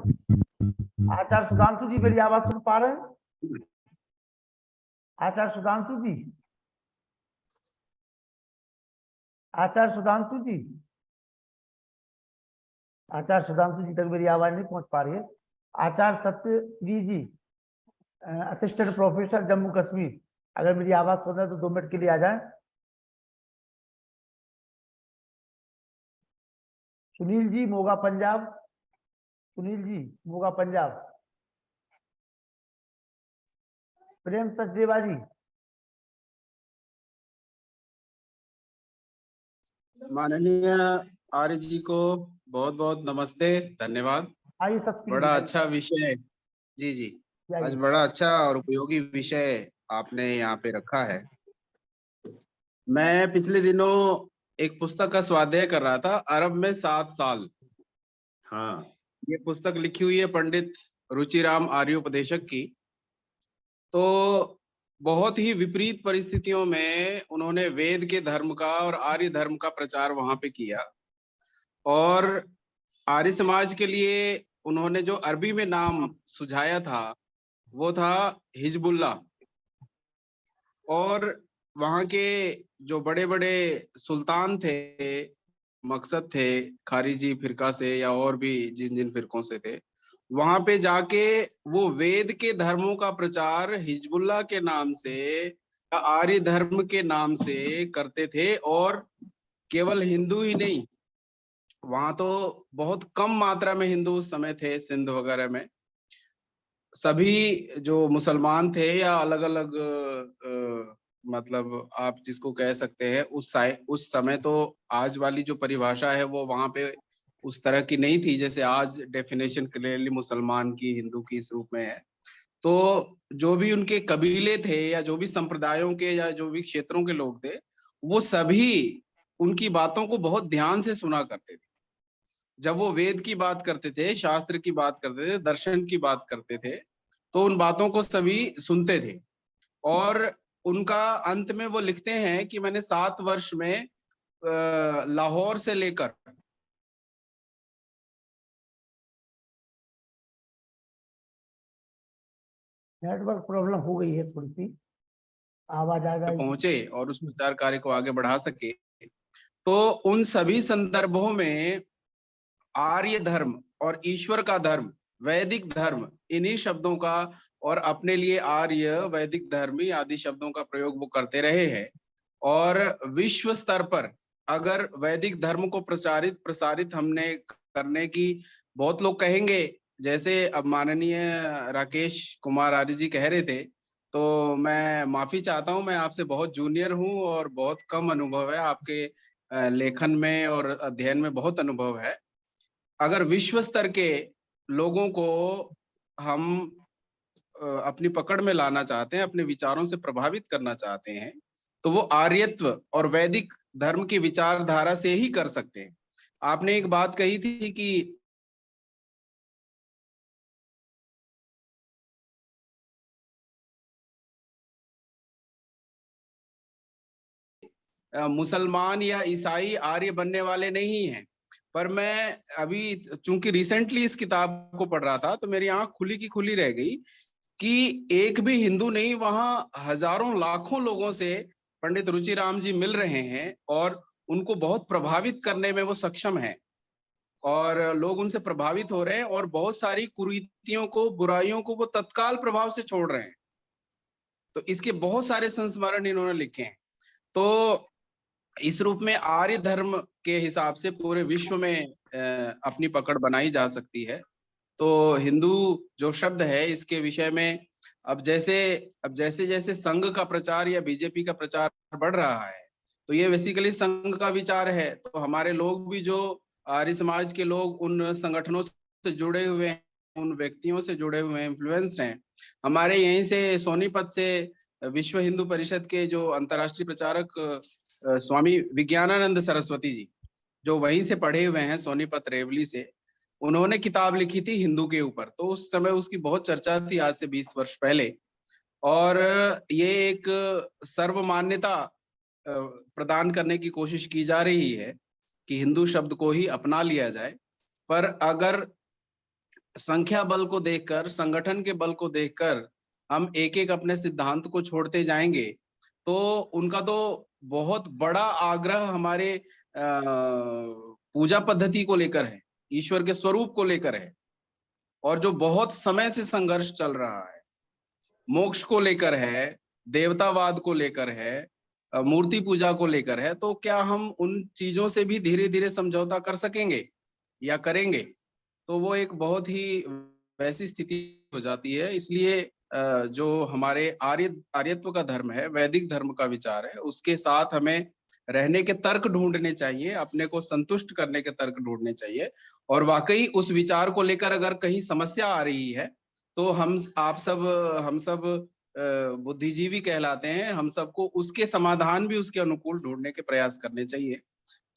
आचार्य सुधांशु जी मेरी आवाज सुन पा रहे हैं? आचार्य सुधांशु जी, आचार्य सुधांशु जी, आचार्य सुधांशु जी तक मेरी आवाज नहीं पहुंच पा रही है। आचार्य सत्यवीर जी, असिस्टेंट प्रोफेसर जम्मू कश्मीर, अगर मेरी आवाज सुन रहे हैं तो 2 मिनट के लिए आ जाएं। सुनील जी मोगा पंजाब, सुनील जी मोगा पंजाब। प्रेम सचदेवा जी, माननीय आर्य जी को बहुत बहुत नमस्ते, धन्यवाद। आइए सब बड़ा अच्छा विषय, जी जी, आज बड़ा अच्छा और उपयोगी विषय आपने यहाँ पे रखा है। मैं पिछले दिनों एक पुस्तक का स्वाध्याय कर रहा था, अरब में 7 साल। हाँ, ये पुस्तक लिखी हुई है पंडित रुचिराम आर्योपदेशक की। तो बहुत ही विपरीत परिस्थितियों में उन्होंने वेद के धर्म का और आर्य धर्म का प्रचार वहां पे किया। और आर्य समाज के लिए उन्होंने जो अरबी में नाम सुझाया था वो था हिजबुल्लाह। और वहां के जो बड़े बड़े सुल्तान थे, मकसद थे खारिजी फिरका से या और भी जिन जिन फिरकों से थे, वहां पे जाके वो वेद के धर्मों का प्रचार हिजबुल्लाह के नाम से या आर्य धर्म के नाम से करते थे। और केवल हिंदू ही नहीं, वहां तो बहुत कम मात्रा में हिंदू उस समय थे सिंध वगैरह में। सभी जो मुसलमान थे या अलग अलग मतलब आप जिसको कह सकते हैं उस समय, तो आज वाली जो परिभाषा है वो वहां पे उस तरह की नहीं थी जैसे आज डेफिनेशन क्लियरली मुसलमान की हिंदू की इस रूप में है। तो जो भी उनके कबीले थे या जो भी संप्रदायों के या जो भी क्षेत्रों के लोग थे, वो सभी उनकी बातों को बहुत ध्यान से सुना करते थे। जब वो वेद की बात करते थे, शास्त्र की बात करते थे, दर्शन की बात करते थे, तो उन बातों को सभी सुनते थे। और उनका अंत में वो लिखते हैं कि मैंने 7 वर्ष में लाहौर से लेकर नेटवर्क प्रॉब्लम हो गई है, थोड़ी सी आवाज आ गई पहुंचे और उस प्रचार कार्य को आगे बढ़ा सके। तो उन सभी संदर्भों में आर्य धर्म और ईश्वर का धर्म, वैदिक धर्म, इन्हीं शब्दों का और अपने लिए आर्य, वैदिक धर्मी आदि शब्दों का प्रयोग वो करते रहे हैं। और विश्व स्तर पर अगर वैदिक धर्म को प्रसारित हमने करने की, बहुत लोग कहेंगे, जैसे अब माननीय राकेश कुमार आर्य जी कह रहे थे, तो मैं माफी चाहता हूं, मैं आपसे बहुत जूनियर हूं और बहुत कम अनुभव है आपके लेखन में और अध्ययन में बहुत अनुभव है। अगर विश्व स्तर के लोगों को हम अपनी पकड़ में लाना चाहते हैं, अपने विचारों से प्रभावित करना चाहते हैं, तो वो आर्यत्व और वैदिक धर्म की विचारधारा से ही कर सकते हैं। आपने एक बात कही थी कि मुसलमान या ईसाई आर्य बनने वाले नहीं हैं। पर मैं अभी चूंकि रिसेंटली इस किताब को पढ़ रहा था तो मेरी आंख खुली की खुली रह गई कि एक भी हिंदू नहीं, वहां हजारों लाखों लोगों से पंडित रुचिराम जी मिल रहे हैं और उनको बहुत प्रभावित करने में वो सक्षम हैं और लोग उनसे प्रभावित हो रहे हैं और बहुत सारी कुरीतियों को, बुराइयों को वो तत्काल प्रभाव से छोड़ रहे हैं। तो इसके बहुत सारे संस्मरण इन्होंने लिखे हैं। तो इस रूप में आर्य धर्म के हिसाब से पूरे विश्व में अपनी पकड़ बनाई जा सकती है। तो हिंदू जो शब्द है इसके विषय में अब जैसे जैसे संघ का प्रचार या बीजेपी का प्रचार बढ़ रहा है, तो ये बेसिकली संघ का विचार है। तो हमारे लोग भी जो आर्य समाज के लोग उन संगठनों से जुड़े हुए हैं, उन व्यक्तियों से जुड़े हुए हैं, इन्फ्लुएंस्ड हैं। हमारे यहीं से सोनीपत से विश्व हिंदू परिषद के जो अंतर्राष्ट्रीय प्रचारक स्वामी विज्ञानानंद सरस्वती जी, जो वहीं से पढ़े हुए हैं सोनीपत रेवली से, उन्होंने किताब लिखी थी हिंदू के ऊपर। तो उस समय उसकी बहुत चर्चा थी, आज से 20 वर्ष पहले। और ये एक सर्वमान्यता प्रदान करने की कोशिश की जा रही है कि हिंदू शब्द को ही अपना लिया जाए। पर अगर संख्या बल को देखकर, संगठन के बल को देखकर हम एक एक अपने सिद्धांत को छोड़ते जाएंगे, तो उनका तो बहुत बड़ा आग्रह हमारे पूजा पद्धति को लेकर है, ईश्वर के स्वरूप को लेकर है, और जो बहुत समय से संघर्ष चल रहा है, मोक्ष को लेकर है, देवतावाद को लेकर है, मूर्ति पूजा को लेकर है। तो क्या हम उन चीजों से भी धीरे धीरे समझौता कर सकेंगे या करेंगे? तो वो एक बहुत ही वैसी स्थिति हो जाती है। इसलिए जो हमारे आर्यत्व का धर्म है, वैदिक धर्म का विचार है, उसके साथ हमें रहने के तर्क ढूंढने चाहिए, अपने को संतुष्ट करने के तर्क ढूंढने चाहिए। और वाकई उस विचार को लेकर अगर कहीं समस्या आ रही है, तो हम सब बुद्धिजीवी कहलाते हैं, हम सबको उसके समाधान भी उसके अनुकूल ढूंढने के प्रयास करने चाहिए।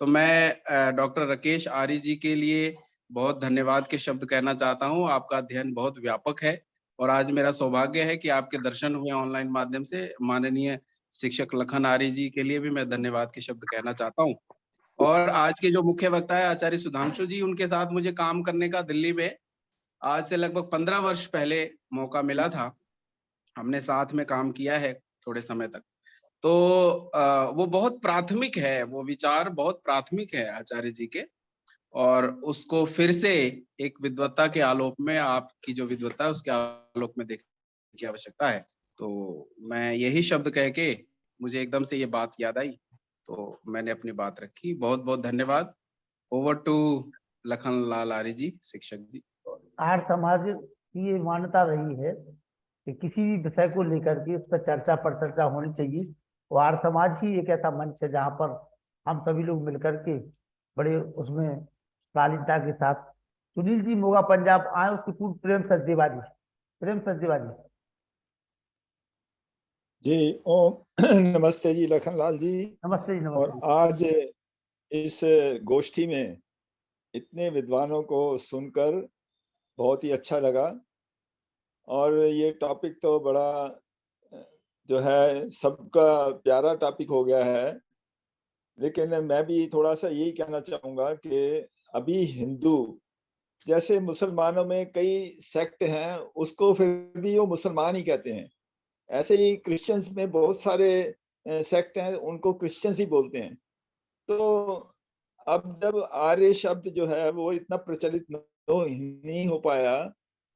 तो मैं डॉक्टर राकेश आर्य जी के लिए बहुत धन्यवाद के शब्द कहना चाहता हूँ। आपका अध्ययन बहुत व्यापक है और आज मेरा सौभाग्य है कि आपके दर्शन हुए ऑनलाइन माध्यम से। माननीय शिक्षक लखन आर्य जी के लिए भी मैं धन्यवाद के शब्द कहना चाहता हूँ। और आज के जो मुख्य वक्ता है आचार्य सुधांशु जी, उनके साथ मुझे काम करने का दिल्ली में आज से लगभग 15 वर्ष पहले मौका मिला था। हमने साथ में काम किया है थोड़े समय तक। तो वो बहुत प्राथमिक है, वो विचार बहुत प्राथमिक है आचार्य जी के, और उसको फिर से एक विद्वत्ता के आलोक में, आपकी जो विद्वत्ता है उसके आलोक में देखने की आवश्यकता है। तो मैं यही शब्द कह के, मुझे एकदम से ये बात याद आई, तो मैंने अपनी बात रखी। बहुत बहुत धन्यवाद। ओवर टू लखन लाल आर्य जी, शिक्षक जी। आर्य समाज की ये मान्यता रही है कि किसी भी विषय को लेकर के उस पर चर्चा परिचर्चा होनी चाहिए। और आर्य समाज ही एक ऐसा मंच है जहाँ पर हम सभी लोग मिलकर के बड़े उसमें शालीनता के साथ। सुनील जी मोगा पंजाब आए, उसके पूर्व प्रेम सचदेवा जी। प्रेम सचदेवा जी। जी ओम नमस्ते जी लखनलाल जी। नमस्ते जी। और नमस्ते। आज इस गोष्ठी में इतने विद्वानों को सुनकर बहुत ही अच्छा लगा। और ये टॉपिक तो बड़ा जो है सबका प्यारा टॉपिक हो गया है। लेकिन मैं भी थोड़ा सा यही कहना चाहूंगा कि अभी हिंदू जैसे मुसलमानों में कई सेक्ट हैं, उसको फिर भी वो मुसलमान ही कहते हैं। ऐसे ही क्रिश्चियंस में बहुत सारे सेक्ट हैं, उनको क्रिश्चियंस ही बोलते हैं। तो अब जब आर्य शब्द जो है वो इतना प्रचलित नहीं हो पाया,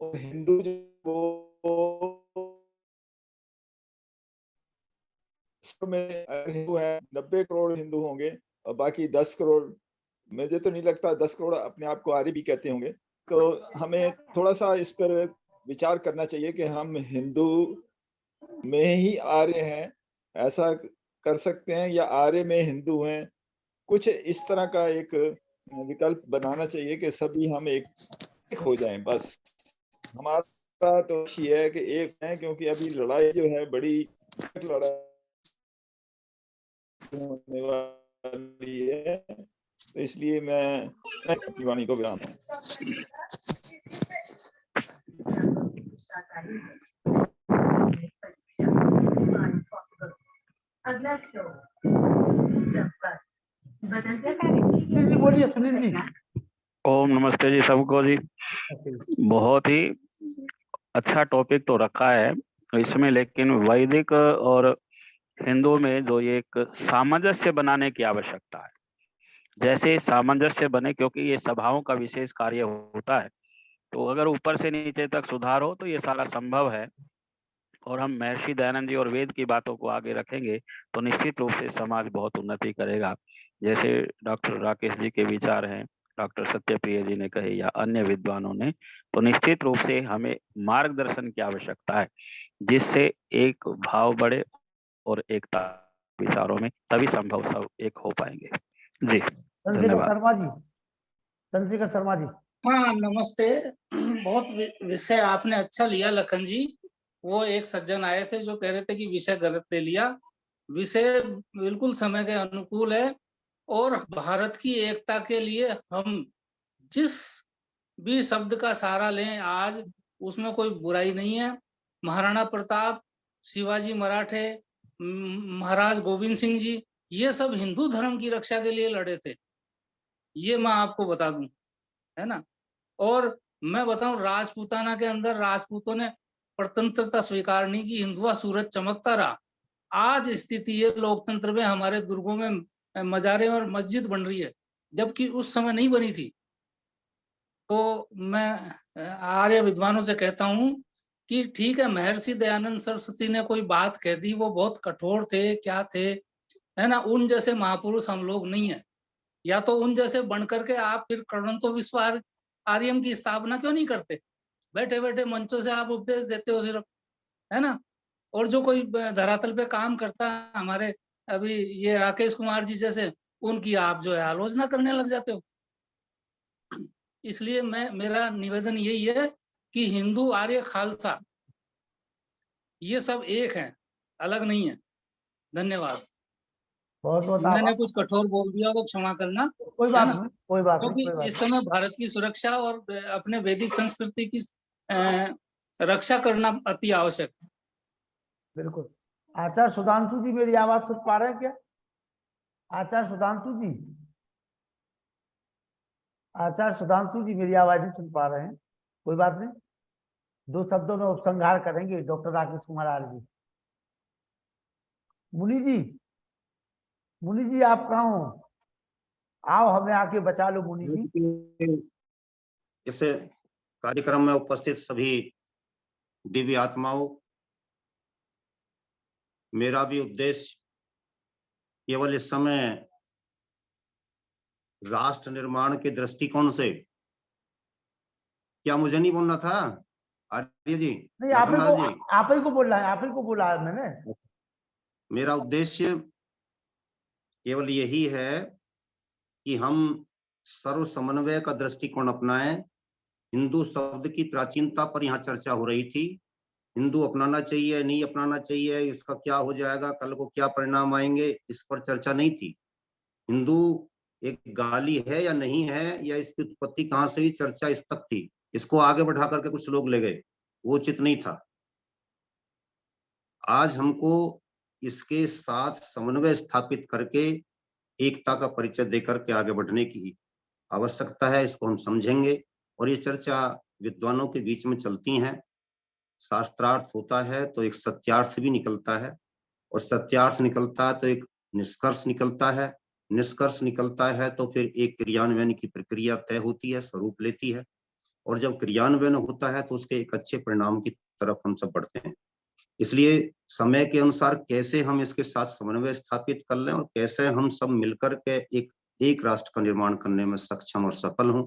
और हिंदू जो में हिंदू है 90 करोड़ हिंदू होंगे और बाकी 10 करोड़, मुझे तो नहीं लगता 10 करोड़ अपने आप को आर्य भी कहते होंगे। तो हमें थोड़ा सा इस पर विचार करना चाहिए कि हम हिंदू में ही आर्य हैं, ऐसा कर सकते हैं, या आर्य में हिंदू हैं। कुछ इस तरह का एक विकल्प बनाना चाहिए कि सभी हम एक हो जाएं। बस हमारा तो ये है कि एक है, क्योंकि अभी लड़ाई जो है बड़ी लड़ाई होने वाली है। तो इसलिए मैं अपनी वाणी को विराम दूं। बोलिए सुनील जी। ओम नमस्ते जी सबको जी। बहुत ही अच्छा टॉपिक तो रखा है इसमें, लेकिन वैदिक और हिंदू में जो ये एक सामंजस्य बनाने की आवश्यकता है। जैसे सामंजस्य बने, क्योंकि ये सभाओं का विशेष कार्य होता है, तो अगर ऊपर से नीचे तक सुधार हो तो ये सारा संभव है। और हम महर्षि दयानंद जी और वेद की बातों को आगे रखेंगे तो निश्चित रूप से समाज बहुत उन्नति करेगा। जैसे डॉक्टर राकेश जी के विचार हैं, डॉक्टर सत्यप्रिय जी ने कहे या अन्य विद्वानों ने, तो निश्चित रूप से हमें मार्गदर्शन की आवश्यकता है, जिससे एक भाव बढ़े और एकता विचारों में, तभी संभव सब एक हो पाएंगे। जी चंद्रशेखर धन्यवाद। शर्मा जी, चंद्रशेखर शर्मा जी। हाँ नमस्ते। बहुत विषय आपने अच्छा लिया लखन जी। वो एक सज्जन आए थे जो कह रहे थे कि विषय गलत ले लिया। विषय बिल्कुल समय के अनुकूल है और भारत की एकता के लिए हम जिस भी शब्द का सहारा लें आज, उसमें कोई बुराई नहीं है। महाराणा प्रताप, शिवाजी मराठे, महाराज गोविंद सिंह जी, ये सब हिंदू धर्म की रक्षा के लिए लड़े थे, ये मैं आपको बता दूं, है ना। और मैं बताऊं, राजपूताना के अंदर राजपूतों ने स्वतंत्रता स्वीकार नहीं की, हिंदुआ सूरज चमकता रहा। आज स्थिति ये लोकतंत्र में हमारे दुर्गों में मजारे और मस्जिद बन रही है, जबकि उस समय नहीं बनी थी। तो मैं आर्य विद्वानों से कहता हूं कि ठीक है, महर्षि दयानंद सरस्वती ने कोई बात कह दी, वो बहुत कठोर थे, क्या थे, है ना। उन जैसे महापुरुष हम लोग नहीं है, या तो उन जैसे बन करके आप फिर कर्णंतो विश्व आर्यम की स्थापना क्यों नहीं करते? बैठे बैठे मंचों से आप उपदेश देते हो सिर्फ, है ना। और जो कोई धरातल पे काम करता है, हमारे अभी ये राकेश कुमार जी जैसे, उनकी आप जो है आलोचना करने लग जाते हो। इसलिए मेरा निवेदन यही है कि हिंदू, आर्य, खालसा ये सब एक हैं, अलग नहीं है। धन्यवाद। बहुत बहुत मैंने आभार। कुछ कठोर बोल दिया तो क्षमा करना, कोई है बात ना। नहीं, कोई बात नहीं, क्योंकि कोई बात इस समय भारत की सुरक्षा और अपने वैदिक संस्कृति की रक्षा करना अति आवश्यक है। नहीं। बिल्कुल। आचार्य सुधांशु जी मेरी आवाज सुन पा रहे हैं क्या? आचार्य सुधांशु जी, आचार्य सुधांशु जी मेरी आवाज नहीं सुन पा रहे हैं। कोई बात नहीं, 2 शब्दों में उपसंहार करेंगे डॉक्टर राकेश कुमार आर्य जी। मुनि जी, मुनि जी आप कहाँ हो? आओ हमें आके बचा लो मुनि जी। इस कार्यक्रम में उपस्थित सभी दिव्य आत्माओं, मेरा भी उद्देश्य केवल इस समय राष्ट्र निर्माण के दृष्टिकोण से, क्या मुझे नहीं बोलना था आर्य जी, नहीं, लखनलाल जी? आप ही को बोलना है, आप ही को बोला है मैंने। मेरा उद्देश्य केवल यही है कि हम सर्व समन्वय का दृष्टिकोण अपनाएं। हिंदू शब्द की प्राचीनता पर यहाँ चर्चा हो रही थी। हिंदू अपनाना चाहिए, नहीं अपनाना चाहिए, इसका क्या हो जाएगा, कल को क्या परिणाम आएंगे, इस पर चर्चा नहीं थी। हिंदू एक गाली है या नहीं है, या इसकी उत्पत्ति कहाँ से हुई, चर्चा इस तक थी। इसको आगे बढ़ा करके कुछ लोग ले गए, वो उचित नहीं था। आज हमको इसके साथ समन्वय स्थापित करके एकता का परिचय देकर के आगे बढ़ने की आवश्यकता है। इसको हम समझेंगे और ये चर्चा विद्वानों के बीच में चलती हैं। शास्त्रार्थ होता है तो एक सत्यार्थ भी निकलता है, और सत्यार्थ निकलता है तो एक निष्कर्ष निकलता है, निष्कर्ष निकलता है तो फिर एक क्रियान्वयन की प्रक्रिया तय होती है, स्वरूप लेती है, और जब क्रियान्वयन होता है तो उसके एक अच्छे परिणाम की तरफ हम सब बढ़ते हैं। इसलिए समय के अनुसार कैसे हम इसके साथ समन्वय स्थापित कर लें और कैसे हम सब मिलकर के एक राष्ट्र का निर्माण करने में सक्षम और सफल हों,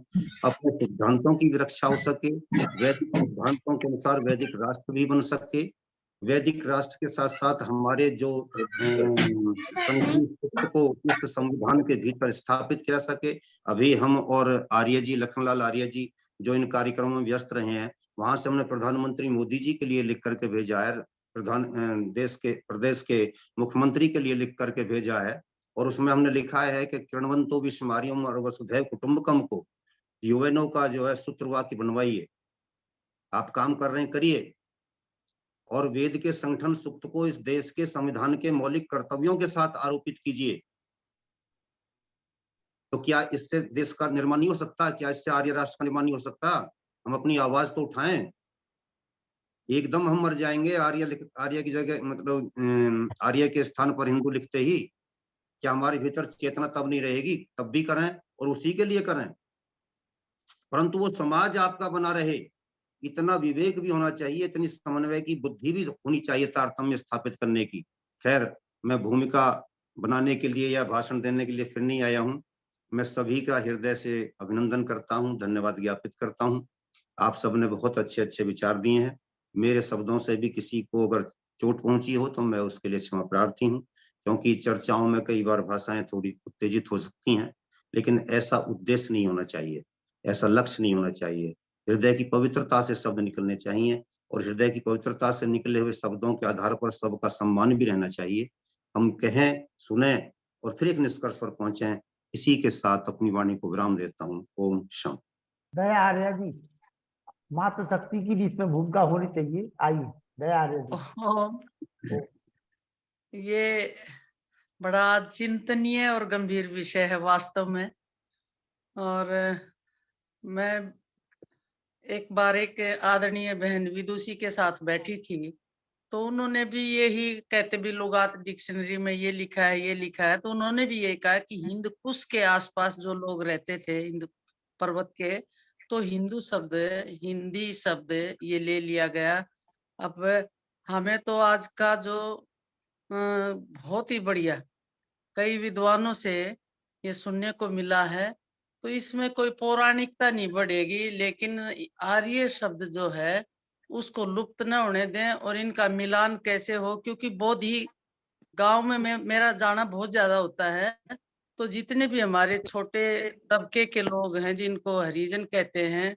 अपने सिद्धांतों की भी रक्षा हो सके, वैदिक सिद्धांतों के अनुसार वैदिक राष्ट्र भी बन सके, वैदिक राष्ट्र के साथ साथ हमारे जो को उस संविधान के भीतर स्थापित किया सके। अभी हम और आर्य जी, लखनलाल आर्य जी जो इन कार्यक्रमों में व्यस्त रहे हैं, वहां से हमने प्रधानमंत्री मोदी जी के लिए लिख करके भेजा है, प्रदेश के मुख्यमंत्री के लिए लिख करके भेजा है, और उसमें हमने लिखा है कि कृण्वन्तो विश्वमार्यम और वसुधैव कुटुंबकम को यूएनओ का जो है सूत्रवाक्य बनवाइए। आप काम कर रहे हैं, करिए, और वेद के संगठन सूक्त को इस देश के संविधान के मौलिक कर्तव्यों के साथ आरोपित कीजिए। तो क्या इससे देश का निर्माण नहीं हो सकता? क्या इससे आर्य राष्ट्र का निर्माण नहीं हो सकता? हम अपनी आवाज तो उठाएं। एकदम हम मर जाएंगे आर्य की जगह, मतलब आर्य के स्थान पर हिंदू लिखते ही। क्या हमारे भीतर चेतना तब नहीं रहेगी? तब भी करें और उसी के लिए करें, परंतु वो समाज आपका बना रहे, इतना विवेक भी होना चाहिए, इतनी समन्वय की बुद्धि भी होनी चाहिए तारतम्य स्थापित करने की। खैर, मैं भूमिका बनाने के लिए या भाषण देने के लिए फिर नहीं आया हूँ। मैं सभी का हृदय से अभिनंदन करता हूँ, धन्यवाद ज्ञापित करता हूँ। आप सबने बहुत अच्छे विचार दिए हैं। मेरे शब्दों से भी किसी को अगर चोट पहुंची हो तो मैं उसके लिए क्षमा प्रार्थी हूँ, क्योंकि चर्चाओं में कई बार भाषाएं थोड़ी उत्तेजित हो सकती हैं, लेकिन ऐसा उद्देश्य नहीं होना चाहिए, ऐसा लक्ष्य नहीं होना चाहिए। हृदय की पवित्रता से शब्द निकलने चाहिए, और हृदय की पवित्रता से निकले हुए शब्दों के आधार पर सबका सम्मान भी रहना चाहिए। हम कहें, सुने और फिर एक निष्कर्ष पर पहुंचे। इसी के साथ अपनी वाणी को विराम देता हूँ। ओम शांति। दया आर्या जी, मातृ शक्ति की भी इसमें भूमिका होनी चाहिए। आइए दया आर्या जी। ये बड़ा चिंतनीय और गंभीर विषय है वास्तव में। और मैं एक बार एक आदरणीय बहन विदुषी के साथ बैठी थी, तो उन्होंने भी यही कहते भी लुगात डिक्शनरी में ये लिखा है, ये लिखा है, तो उन्होंने भी ये कहा कि हिंद कुश के आसपास जो लोग रहते थे, हिंद पर्वत के, तो हिंदू शब्द, हिंदी शब्द ये ले लिया गया। अब हमें तो आज का जो बहुत ही बढ़िया कई विद्वानों से ये सुनने को मिला है, तो इसमें कोई पौराणिकता नहीं बढ़ेगी, लेकिन आर्य शब्द जो है उसको लुप्त न होने दें और इनका मिलान कैसे हो, क्योंकि बोधी गांव में मेरा जाना बहुत ज्यादा होता है, तो जितने भी हमारे छोटे तबके के लोग हैं जिनको हरिजन कहते हैं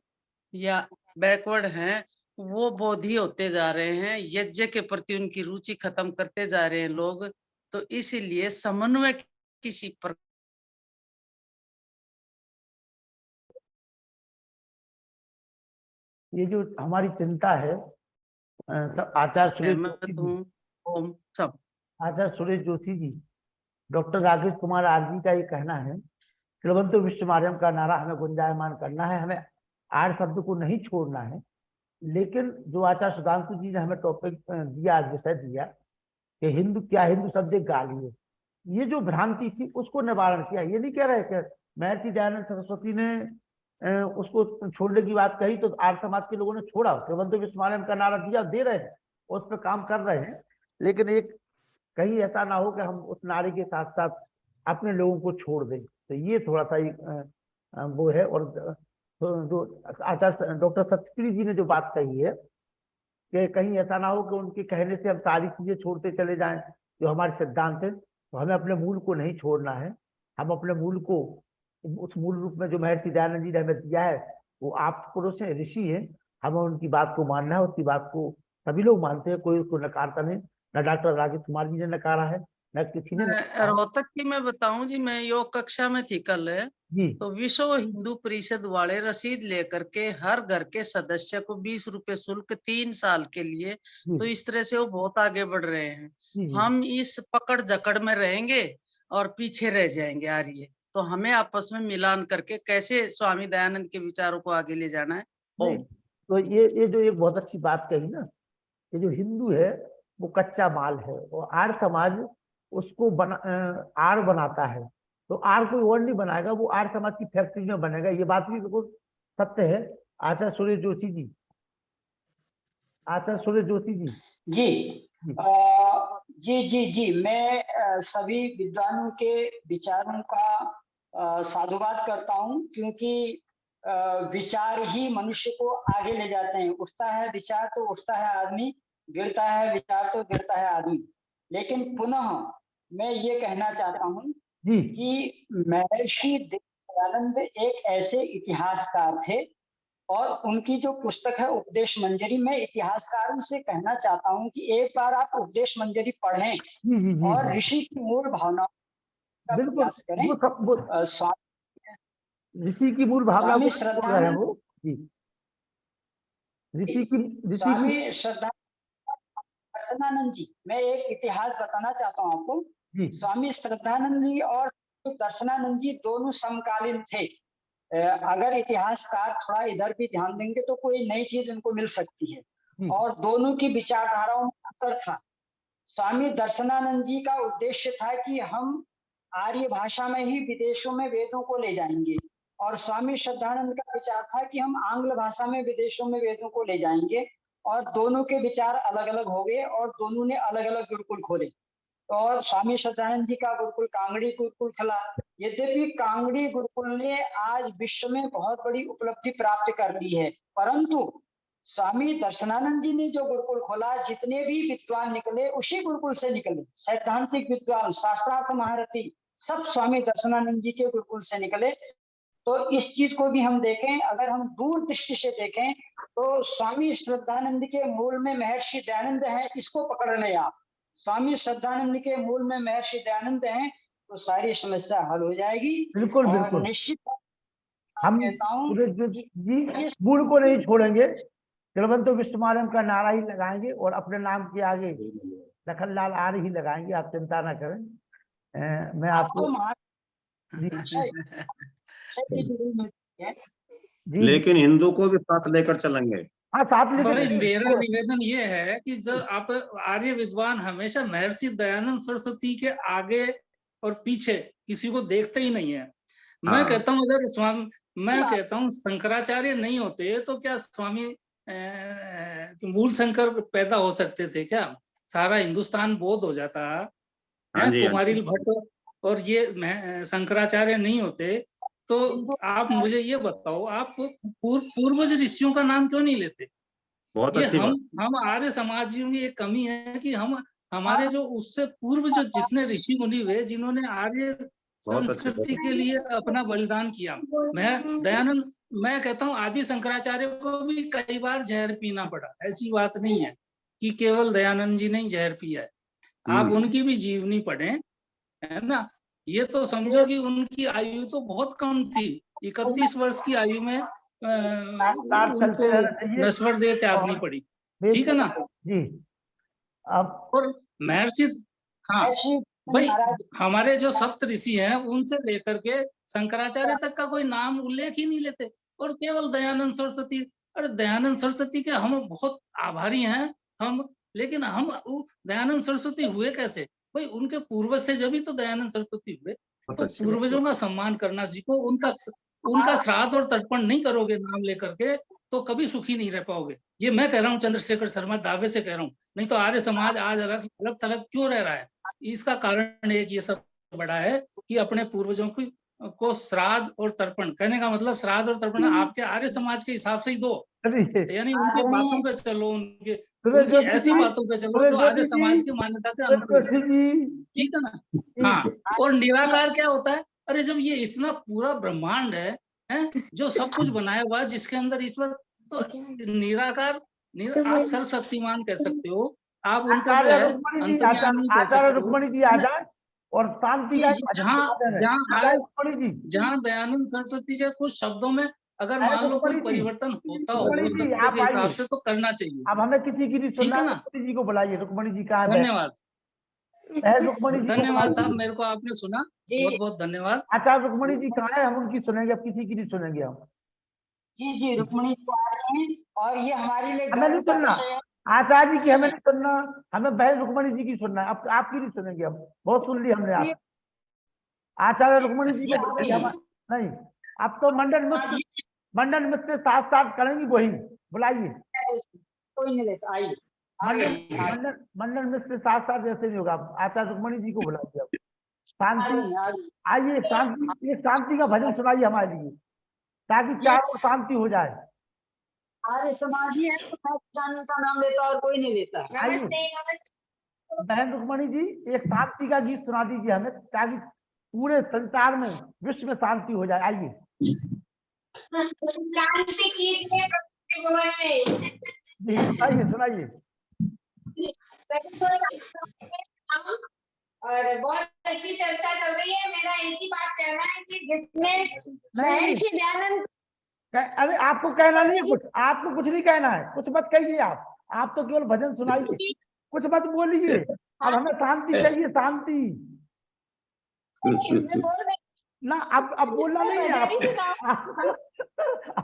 या बैकवर्ड हैं, वो बोधी होते जा रहे हैं, यज्ञ के प्रति उनकी रुचि खत्म करते जा रहे हैं लोग। तो इसीलिए समन्वय किसी पर ये जो हमारी चिंता है, आचार्य सुरेश जोशी जी, ओम सब आचार्य सुरेश जोशी जी, डॉक्टर राकेश कुमार आरजी का ये कहना है, कुलवंतो विश्वमार्यम का नारा हमें गुंजायमान करना है, हमें आर्य शब्द को नहीं छोड़ना है। लेकिन जो आचार्य सुधांशु जी ने हमें टॉपिक दिया, आज विषय दिया कि हिंदू क्या, हिंदू शब्द एक गाली है, ये जो भ्रांति थी उसको निवारण किया। ये नहीं कह रहे कि महर्षि दयानंद सरस्वती ने उसको छोड़ने की बात कही तो आर्य समाज के लोगों ने छोड़ा, कुलवंतो विश्वमार्यम का नारा दिया, दे रहे हैं, उस पर काम कर रहे हैं। लेकिन एक कहीं ऐसा ना हो कि हम उस नारे के साथ साथ अपने लोगों को छोड़ दें, तो ये थोड़ा सा वो है। और जो आचार्य डॉक्टर सत्यप्रिय जी ने जो बात कही है कि कहीं ऐसा ना हो कि उनके कहने से हम सारी चीजें छोड़ते चले जाएं जो हमारे सिद्धांत है, तो हमें अपने मूल को नहीं छोड़ना है। हम अपने मूल को उस मूल रूप में जो महर्षि दयानंद जी ने हमें दिया है, वो आप पुरुष है, ऋषि है, हमें उनकी बात को मानना है। उसकी बात को सभी लोग मानते हैं, कोई उसको नकारता नहीं, न डॉक्टर राकेश कुमार जी ने नकारा है, न किसी ने रोहतक की मैं बताऊं जी, मैं योग कक्षा में थी कल जी। तो विश्व हिंदू परिषद वाले रसीद लेकर के हर घर के सदस्य को 20 रुपए शुल्क 3 साल के लिए, तो इस तरह से वो बहुत आगे बढ़ रहे हैं। हम इस पकड़ जकड़ में रहेंगे और पीछे रह जाएंगे आर्य, तो हमें आपस में मिलान करके कैसे स्वामी दयानंद के विचारों को आगे ले जाना है। तो ये जो एक बहुत अच्छी बात कही ना, ये जो हिंदू है वो कच्चा माल है, और आर्य समाज उसको आर बनाता है, तो आर कोई और नहीं बनाएगा, वो आर्य समाज की फैक्ट्री में बनेगा। ये बात भी बिल्कुल सत्य है। आचार्य सुरेश जोशी जी, आचार्य सुरेश जोशी जी। जी, मैं सभी विद्वानों के विचारों का साधुवाद करता हूं, क्योंकि विचार ही मनुष्य को आगे ले जाते हैं। उठता है विचार तो उठता है आदमी, गिरता है विचार तो गिरता है आदमी। लेकिन पुनः मैं ये कहना चाहता हूँ कि महर्षि दयानंद एक ऐसे इतिहासकार थे, और उनकी जो पुस्तक है उपदेश मंजरी, में इतिहासकारों से कहना चाहता हूँ कि एक बार आप उपदेश मंजरी पढ़ें और ऋषि की मूल भावनाओं का प्रयास करें। ऋषि की मूल भावना स्वामी श्रद्धानंद ऋषि दर्शनानंद जी, मैं एक इतिहास बताना चाहता हूँ आपको। स्वामी श्रद्धानंद जी और दर्शनानंद जी दोनों समकालीन थे। अगर इतिहासकार थोड़ा इधर भी ध्यान देंगे तो कोई नई चीज उनको मिल सकती है, और दोनों की विचारधाराओं में अंतर था। स्वामी दर्शनानंद जी का उद्देश्य था कि हम आर्य भाषा में ही विदेशों में वेदों को ले जाएंगे, और स्वामी श्रद्धानंद का विचार था कि हम आंग्ल भाषा में विदेशों में वेदों को ले जाएंगे, और दोनों के विचार अलग अलग हो गए और दोनों ने अलग अलग गुरुकुल खोले। और स्वामी श्रद्धानंद जी का गुरुकुल कांगड़ी गुरुकुल खुला। यद्यपि कांगड़ी गुरुकुल ने आज विश्व में बहुत बड़ी उपलब्धि प्राप्त कर ली है, परंतु स्वामी दर्शनानंद जी ने जो गुरुकुल खोला, जितने भी विद्वान निकले उसी गुरुकुल से निकले। सैद्धांतिक विद्वान, शास्त्रार्थ महारथी सब स्वामी दर्शनानंद जी के गुरुकुल से निकले। तो इस चीज को भी हम देखें, अगर हम दूर दृष्टि से देखें तो स्वामी श्रद्धानंद के मूल में महर्षि दयानंद हैं, इसको पकड़ लें आप। स्वामी श्रद्धानंद के मूल में महर्षि दयानंद हैं तो सारी समस्या हल हो जाएगी। बिल्कुल और बिल्कुल, निश्चित हम कहता हूँ जी मूल को नहीं छोड़ेंगे, जलवंतो विश्वमानम का नारा ही लगाएंगे और अपने नाम के आगे लखनलाल आर ही लगाएंगे, आप चिंता ना करें। मैं आपको जी लेकिन हिंदू को भी साथ लेकर चलेंगे। हाँ, साथ लेकर भाई मेरा निवेदन ये है कि जो आप आर्य विद्वान हमेशा महर्षि दयानंद सरस्वती के आगे और पीछे किसी को देखते ही नहीं है। मैं कहता हूँ अगर मैं कहता हूँ शंकराचार्य नहीं होते तो क्या स्वामी मूल शंकर पैदा हो सकते थे क्या? सारा हिंदुस्तान बौद्ध हो जाता है। कुमारिल भट्ट और ये शंकराचार्य नहीं होते तो आप मुझे ये बताओ, आप पूर्वज ऋषियों का नाम क्यों नहीं लेते? बहुत ये अच्छी हम आर्य समाजियों की एक कमी है कि हम हमारे जो उससे पूर्व जो जितने ऋषि मुनि हुए जिन्होंने आर्य संस्कृति के लिए अपना बलिदान किया। मैं कहता हूँ आदि शंकराचार्य को भी कई बार जहर पीना पड़ा। ऐसी बात नहीं है कि केवल दयानंद जी ने ही जहर पिया है। आप उनकी भी जीवनी पढ़ें, है ना। ये तो समझो कि उनकी आयु तो बहुत कम थी, 31 वर्ष की आयु में उनको नश्वर देह त्यागनी पड़ी। ठीक है ना जी। अब और महर्षि, हाँ भाई, हमारे जो सप्त ऋषि हैं उनसे लेकर के शंकराचार्य तक का कोई नाम उल्लेख ही नहीं लेते, और केवल दयानंद सरस्वती। अरे दयानंद सरस्वती के हम बहुत आभारी हैं हम, लेकिन हम दयानंद सरस्वती हुए कैसे? भाई उनके पूर्वज थे जब ही तो दयानंद सरस्वती हुए। तो पूर्वजों का सम्मान करना सीखो, उनका श्राद्ध और तर्पण नहीं करोगे नाम लेकर के तो कभी सुखी नहीं रह पाओगे। ये मैं कह रहा हूँ, चंद्रशेखर शर्मा दावे से कह रहा हूँ, नहीं तो आर्य समाज आज अलग थलग क्यों रह रहा है? इसका कारण एक ये सब बड़ा है कि अपने पूर्वजों को श्राद्ध और तर्पण, कहने का मतलब श्राद्ध और तर्पण आपके आर्य समाज के हिसाब से ही दो, यानी उनके बातों पे चलो, उनकी ऐसी बातों पे चलो जो आर्य समाज की मान्यता के अनुकूल है। ठीक है ना। हाँ, और निराकार क्या होता है? अरे जब ये इतना पूरा ब्रह्मांड है जो सब कुछ बनाया हुआ, जिसके अंदर ईश्वर, तो निराकार आप सर्वशक्तिमान कह सकते हो, आप उनका जो है अंतर्यामी कह सकते हो, और शांति जहाँ दयानंद सरस्वती के कुछ शब्दों में अगर मान लो कोई परिवर्तन होता हो सत्य के हिसाब से तो करना चाहिए। अब हमें किसी की नहीं सुनना, रुक्मणी जी को बुलाइए। रुक्मणी जी कहाँ है? धन्यवाद, रुक्मणी जी, धन्यवाद साहब, मेरे को आपने सुना, बहुत बहुत धन्यवाद। आचार्य रुक्मणी जी कहाँ है? हम उनकी सुनेंगे, अब किसी की नहीं सुनेंगे हम। जी जी, रुक्मणी जी आ रहे हैं और ये हमारे लिए हमें नहीं सुनना आचार्य जी की, हमें नहीं सुनना, हमें बहन रुक्मणी जी की सुनना है। अब आपकी नहीं सुनेंगे हम, बहुत सुन ली हमने आप। आचार्य रुक्मणी जी को नहीं, अब तो मंडन मित्र साथ करेंगी, वही बुलाइए। कोई नहीं लेता, आइए। मंडन मित्र साथ जैसे नहीं होगा। आचार्य रुक्मणी जी को बुलाइए। अब शांति, आइए शांति, एक शांति का भजन सुनाइए हमारे लिए, ताकि चारों शांति हो जाए। आर्य समाजी है तो का नाम लेता और कोई नहीं लेता। बहन रुक्मणी जी, एक शांति का गीत सुना दीजिए हमें, ताकि पूरे संसार में, विश्व में शांति हो जाए। आइए। शांति कीजिए सुनाइए। और बहुत अच्छी चर्चा चल रही है। मेरा एक ही बात कहना है कि जिसने महर्षि दयानंद, अरे आपको कहना नहीं है कुछ, आपको कुछ नहीं कहना है, कुछ मत कहिए आप तो केवल भजन सुनाइए, कुछ मत बोलिए। अब हमें शांति चाहिए, शांति ना। अब बोलना नहीं है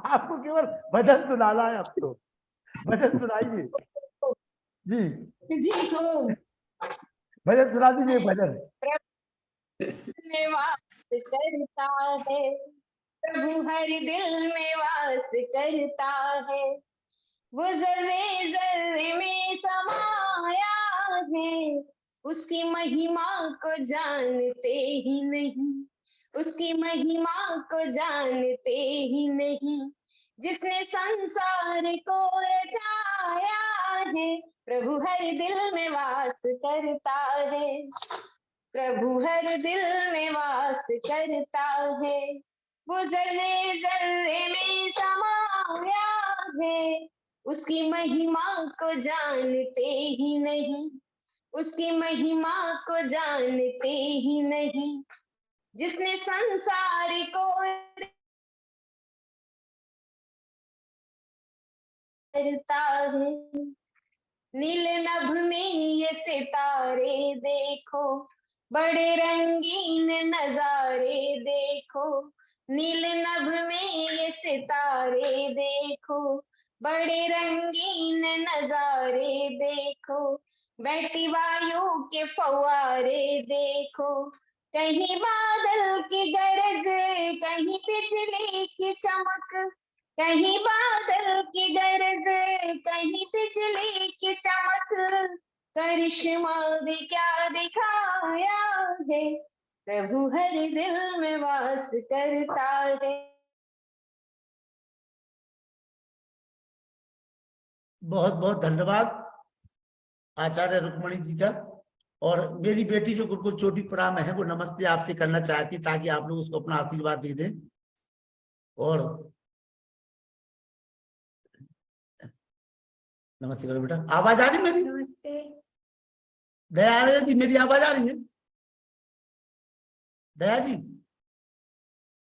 आपको केवल भजन सुनाना है। आपको भजन सुनाइए जी, भजन सुना दीजिए। भजन प्रभु हर दिल में वास करता है, वो जर्रे जर्रे में समाया है, उसकी महिमा को जानते ही नहीं, उसकी महिमा को जानते ही नहीं, जिसने संसार को रचाया है, प्रभु हर दिल में वास करता है, प्रभु हर दिल में वास करता है, वो जर्रे जर्रे में समाया है, उसकी महिमा को जानते ही नहीं, उसकी महिमा को जानते ही नहीं, जिसने संसार को करता है। नील नभ में ये सितारे देखो, बड़े रंगीन नजारे देखो, नील नभ में ये सितारे देखो, बड़े रंगीन नजारे देखो, बहती वायु के फव्वारे देखो, कहीं बादल की गरज, कहीं बिजली की चमक, कहीं बादल की गरज, कहीं बिजली की चमक, करिश्मा भी क्या दिखाया है, प्रभु हर दिल में वास करता है। बहुत बहुत धन्यवाद आचार्य रुक्मणी जी का। और मेरी बेटी जो गुरुकुल चोटी प्रणाम है वो नमस्ते आपसे करना चाहती, ताकि आप लोग उसको अपना आशीर्वाद दे दें। और नमस्ते करो बेटा, आवाज आ रही मेरी? नमस्ते। दया जी मेरी आवाज आ रही है? दया जी